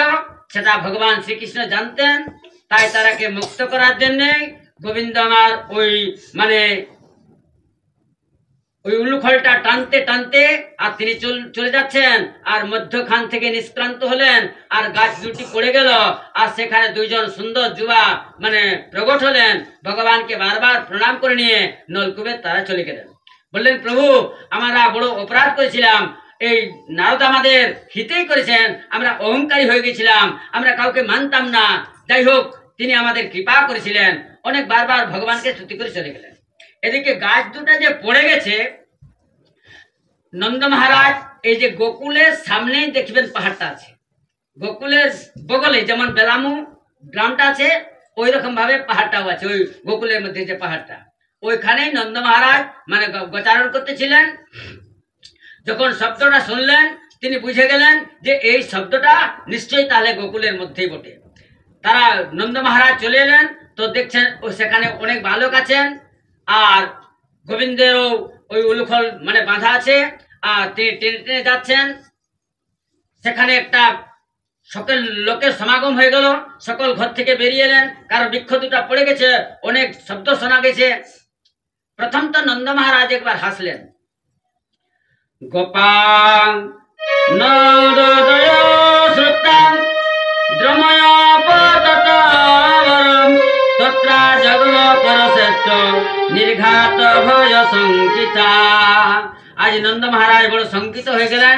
সেটা ভগবান শ্রীকৃষ্ণ জানতেন। তাই তারাকে মুক্ত করার জন্য গোবিন্দ আমার ওই মানে ওই উলুখলটা টানতে টানতে আর তিনি চলে যাচ্ছেন, আর মধ্যখান থেকে নিষ্ক্রান্ত হলেন, আর গাছ দুটি পড়ে গেল, আর সেখানে দুইজন সুন্দর যুবা মানে প্রকট হলেন। ভগবানকে বারবার প্রণাম করে নিয়ে নলকুবের তারা চলে গেলেন। বললেন, প্রভু, আমরা বড় অপরাধ করেছিলাম, এই নারদ আমাদের হিতেই করেছেন, আমরা অহংকারী হয়ে গেছিলাম, আমরা কাউকে মানতাম না। যাই হোক, তিনি আমাদের কৃপা করেছিলেন। অনেক বারবার ভগবানকে স্তুতি করে চলে গেলেন। এদিকে গাছ দুটা যে পড়ে গেছে, নন্দ মহারাজ এই যে গোকুলের সামনেই দেখবেন পাহাড়টা আছে, গোকুলের বগলে যেমন বেলামু গ্রামটা আছে ওই রকম ভাবে পাহাড়টাও আছে, ওই গোকুলের মধ্যে যে পাহাড়টা, ওইখানেই নন্দ মহারাজ মানে গোচারণ করতেছিলেন। যখন শব্দটা শুনলেন তিনি বুঝে গেলেন যে এই শব্দটা নিশ্চয়ই তাহলে গোকুলের মধ্যেই বটে। তারা নন্দ মহারাজ চলে এলেন, তো দেখছেন ও সেখানে অনেক বালক আছেন, আর গোবিন্দেরও ওই উলুখল মানে বাঁধা আছে, আর তিনি টেনে টেনে যাচ্ছেন। সেখানে একটা সকল লোকের সমাগম হয়ে গেল, সকল ঘর থেকে বেরিয়ে এলেন, কারণ বৃক্ষ দুটা পড়ে গেছে, অনেক শব্দ শোনা গেছে। প্রথম তো নন্দ মহারাজ একবার হাসলেন, গোপাল নদোদয় শ্রুতাং দ্রময় পততবরম তত্রা জগৎপরশ্রেষ্ঠ নির্ঘাত ভয় শঙ্কিতা। আজ নন্দ মহারাজ বড় শঙ্কিত হয়ে গেলেন।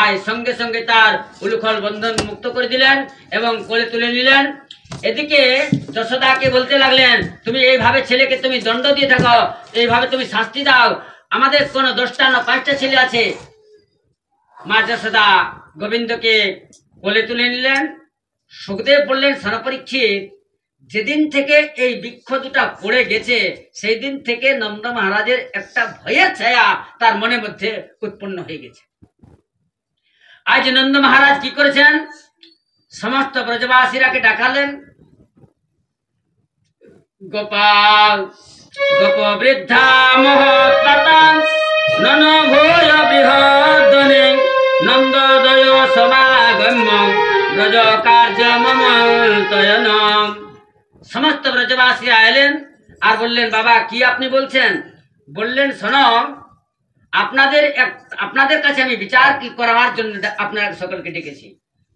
আজ সঙ্গে সঙ্গে তার উলুখল বন্ধন মুক্ত করে দিলেন এবং কোলে তুলে নিলেন। এদিকে যশোদাকে বলতে লাগলেন, তুমি এইভাবে ছেলেকে তুমি দণ্ড দিয়ে থাকো, এইভাবে তুমি শাস্তি দাও, আমাদের কোনো 10টা না 5টা ছেলে আছে। মা যশোদা গোবিন্দকে কোলে তুলে নিলেন। সুখদেব বললেন, সেনাপরীক্ষিত, যেদিন থেকে এই বৃক্ষ দুটা পড়ে গেছে সেই দিন থেকে নন্দ মহারাজের একটা ভয়ের ছায়া তার মনের মধ্যে উৎপন্ন হয়ে গেছে। আজ নন্দ মহারাজ কি করেছেন, সমস্ত ব্রজবাসীরাকে ডাকালেন। গোপাল গোপ বৃদ্ধা মহৎপাতাং নন ভূয় বৃহদ্বনে নন্দদয় সমাগম্য ব্রজ কার্য মমন্তয়ন। সমস্ত ব্রজবাসীরা এলেন আর বললেন, বাবা কি আপনি বলছেন? বললেন, শোনো, আপনাদের কাছে আমি বিচার কি করার জন্য আপনারা সকলকে ডেকেছি।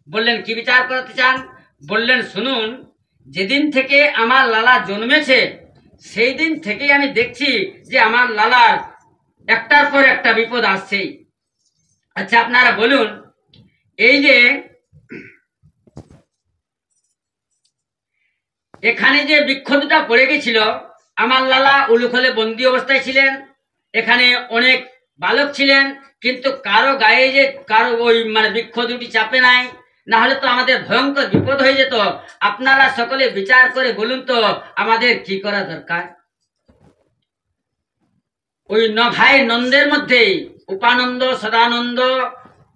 বললেন, কি বিচার করতে চান? বললেন, শুনুন, যেদিন থেকে আমার লালা জন্মেছে সেই দিন থেকেই আমি দেখছি যে আমার লালার একটার পর একটা বিপদ আসছেই। আচ্ছা আপনারা বলুন, এই যে এখানে যে বৃক্ষ দুটা পড়ে গেছিল, আমার লালা উলুখলে বন্দী অবস্থায় ছিলেন, এখানে অনেক বালক ছিলেন, কিন্তু কারো গায়ে যে কারো ওই মানে বৃক্ষ দুটি চাপে নাই, না হলে তো আমাদের ভয়ঙ্কর বিপদ হয়ে যেত। আপনারা সকলে বিচার করে বলুন তো আমাদের কি করা দরকার। ওই ভাই নন্দের মধ্যে উপানন্দ, সদানন্দ,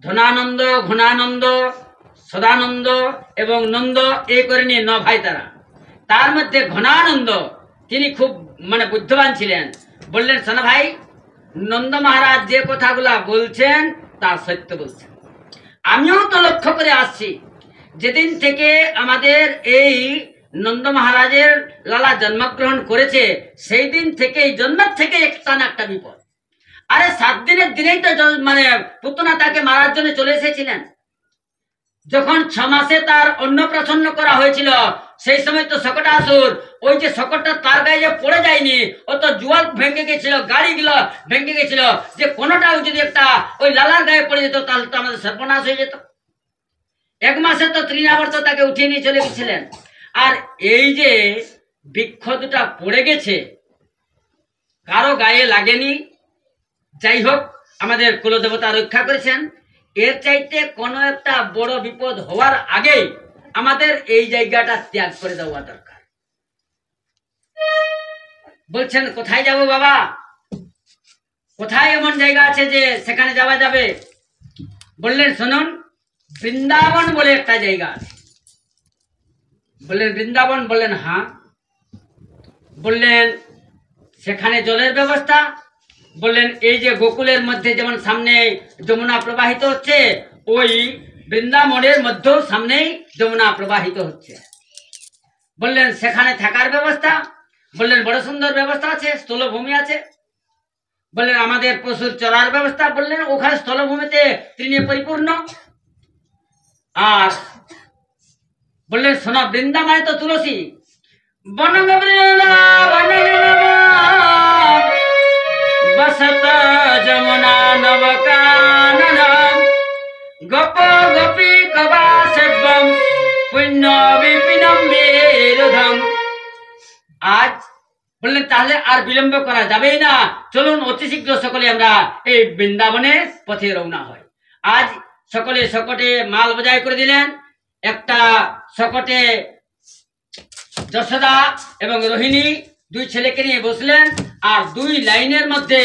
ধনানন্দ, ঘনানন্দ, সদানন্দ এবং নন্দ, এই করে নিয়ে ভাই তারা। তার মধ্যে ঘনানন্দ তিনি খুব মানে বুদ্ধিমান ছিলেন। বললেন, শোনো ভাই, নন্দ মহারাজ যে কথাগুলা বলছেন তা সত্য বলছেন। আমিও তো লক্ষ্য করে আসছি, যেদিন থেকে আমাদের এই নন্দ মহারাজের লালা জন্মগ্রহণ করেছে সেই দিন থেকে, জন্মের থেকে একটা না একটা বিপদ। আরে 7 দিনের দিনেই তো মানে পুতনা তাকে মারার জন্য চলে এসেছিলেন। যখন 6 মাসে তার অন্নপ্রাশন করা হয়েছিল সেই সময় তো শকটাসুর, ওই যে শকটটা তার গায়ে যে পড়ে যায়নি, ও তো জুয়াল ভেঙে গেছিল, গাড়িগুলো ভেঙে গেছিল, যে কোনোটাও যদি একটা ওই লালার গায়ে পড়ে যেত তাহলে তো আমাদের সর্বনাশ হয়ে যেত। 1 মাসে তো তৃণাবর্ত তাকে উঠিয়ে নিয়ে চলে গেছিলেন। আর এই যে বৃক্ষ দুটা পড়ে গেছে কারো গায়ে লাগেনি, যাই হোক আমাদের কুলদেবতা রক্ষা করেছেন। এর চাইতে কোনো একটা বড় বিপদ হওয়ার আগেই আমাদের এই জায়গাটা ত্যাগ করে দেওয়া দরকার। বলছেন, কোথায় যাব বাবা? কোথায় এমন জায়গা আছে যে সেখানে যাওয়া যাবে? বললেন, শুনুন, বৃন্দাবন বলে একটা জায়গা আছে। বললেন, বৃন্দাবন? বললেন, হ্যাঁ। বললেন, সেখানে জলের ব্যবস্থা? বললেন, এই যে গোকুলের মধ্যে যেমন সামনে যমুনা প্রবাহিত হচ্ছে, ওই বৃন্দাবনের মধ্যেও সামনেই যমুনা প্রবাহিত হচ্ছে। বললেন, সেখানে থাকার ব্যবস্থা? বললেন, বড় সুন্দর ব্যবস্থা আছে, স্থলভূমি আছে। বললেন, আমাদের পশুর চলার ব্যবস্থা? বললেন, ওখানে স্থলভূমিতে তৃণে পরিপূর্ণ। আর বললেন, শোনা, বৃন্দাবনে তো তুলসী বন বসত যমুনা নবকাননা গোপ গোপী কবা সেবম পুণ্য বিপিনম মেরুধম। আজ বললেন, তাহলে আর বিলম্ব করা যাবেই না, চলুন অতি শীঘ্র সকলে আমরা এই বৃন্দাবনের পথে রওনা হয়। আজ সকলে শকটে মাল বোঝাই করে দিলেন। একটা শকটে যশোদা এবং রোহিণী 2 ছেলেকে নিয়ে বসলেন, আর 2 লাইনের মধ্যে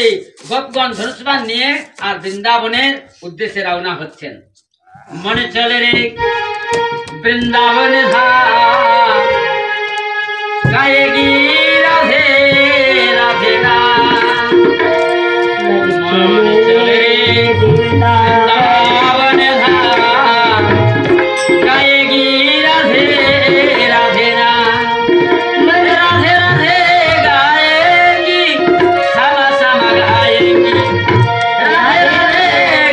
গোপগণ ধনুষ্বাণ নিয়ে আর বৃন্দাবনের উদ্দেশ্যে রওনা হচ্ছেন। মনে চলে রে বৃন্দাবন ধাম, গায়েগি রাধে রাধে নাম। মনে চলে রে বৃন্দাবন ধাম, গায়েগি রাধে রাধে নাম। রাধে রাধে গায়েগি, সামা সামা গায়েগি, রাধে রাধে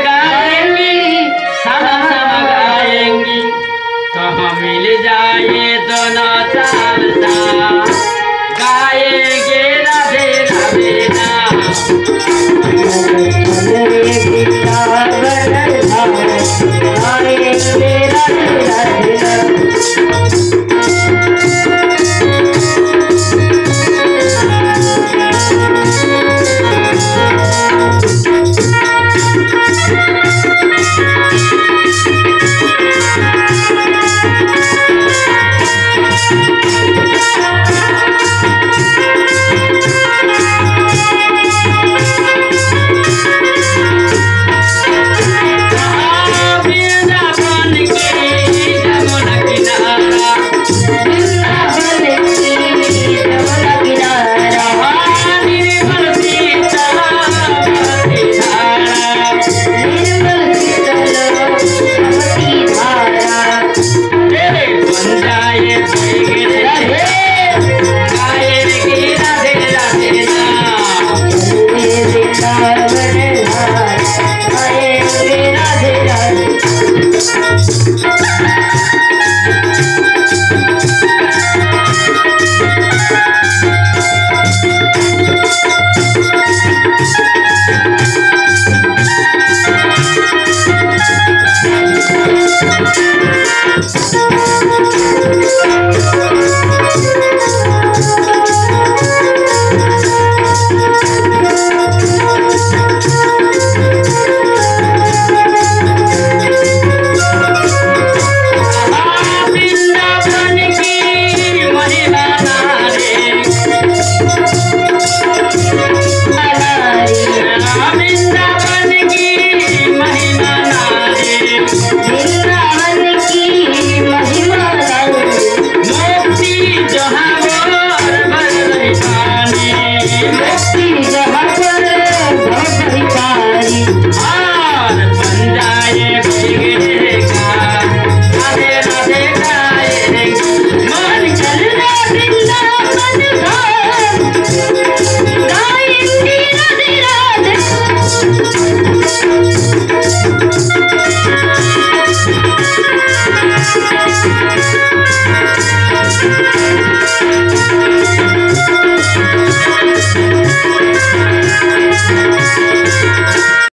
गाएंगी, सामा सामा गाएंगी, कहाँ मिल जाए दोनों चालता, गाएंगे राधे राधे नाम। वृंदावन के राधे राधे वृंदावन की महिमा नारे, वृंदावन की महिमा नारे, वृंदावन की महिमा मुक्ति जहाँ और भर पानी, मुक्ति जहाँ पर भव पारी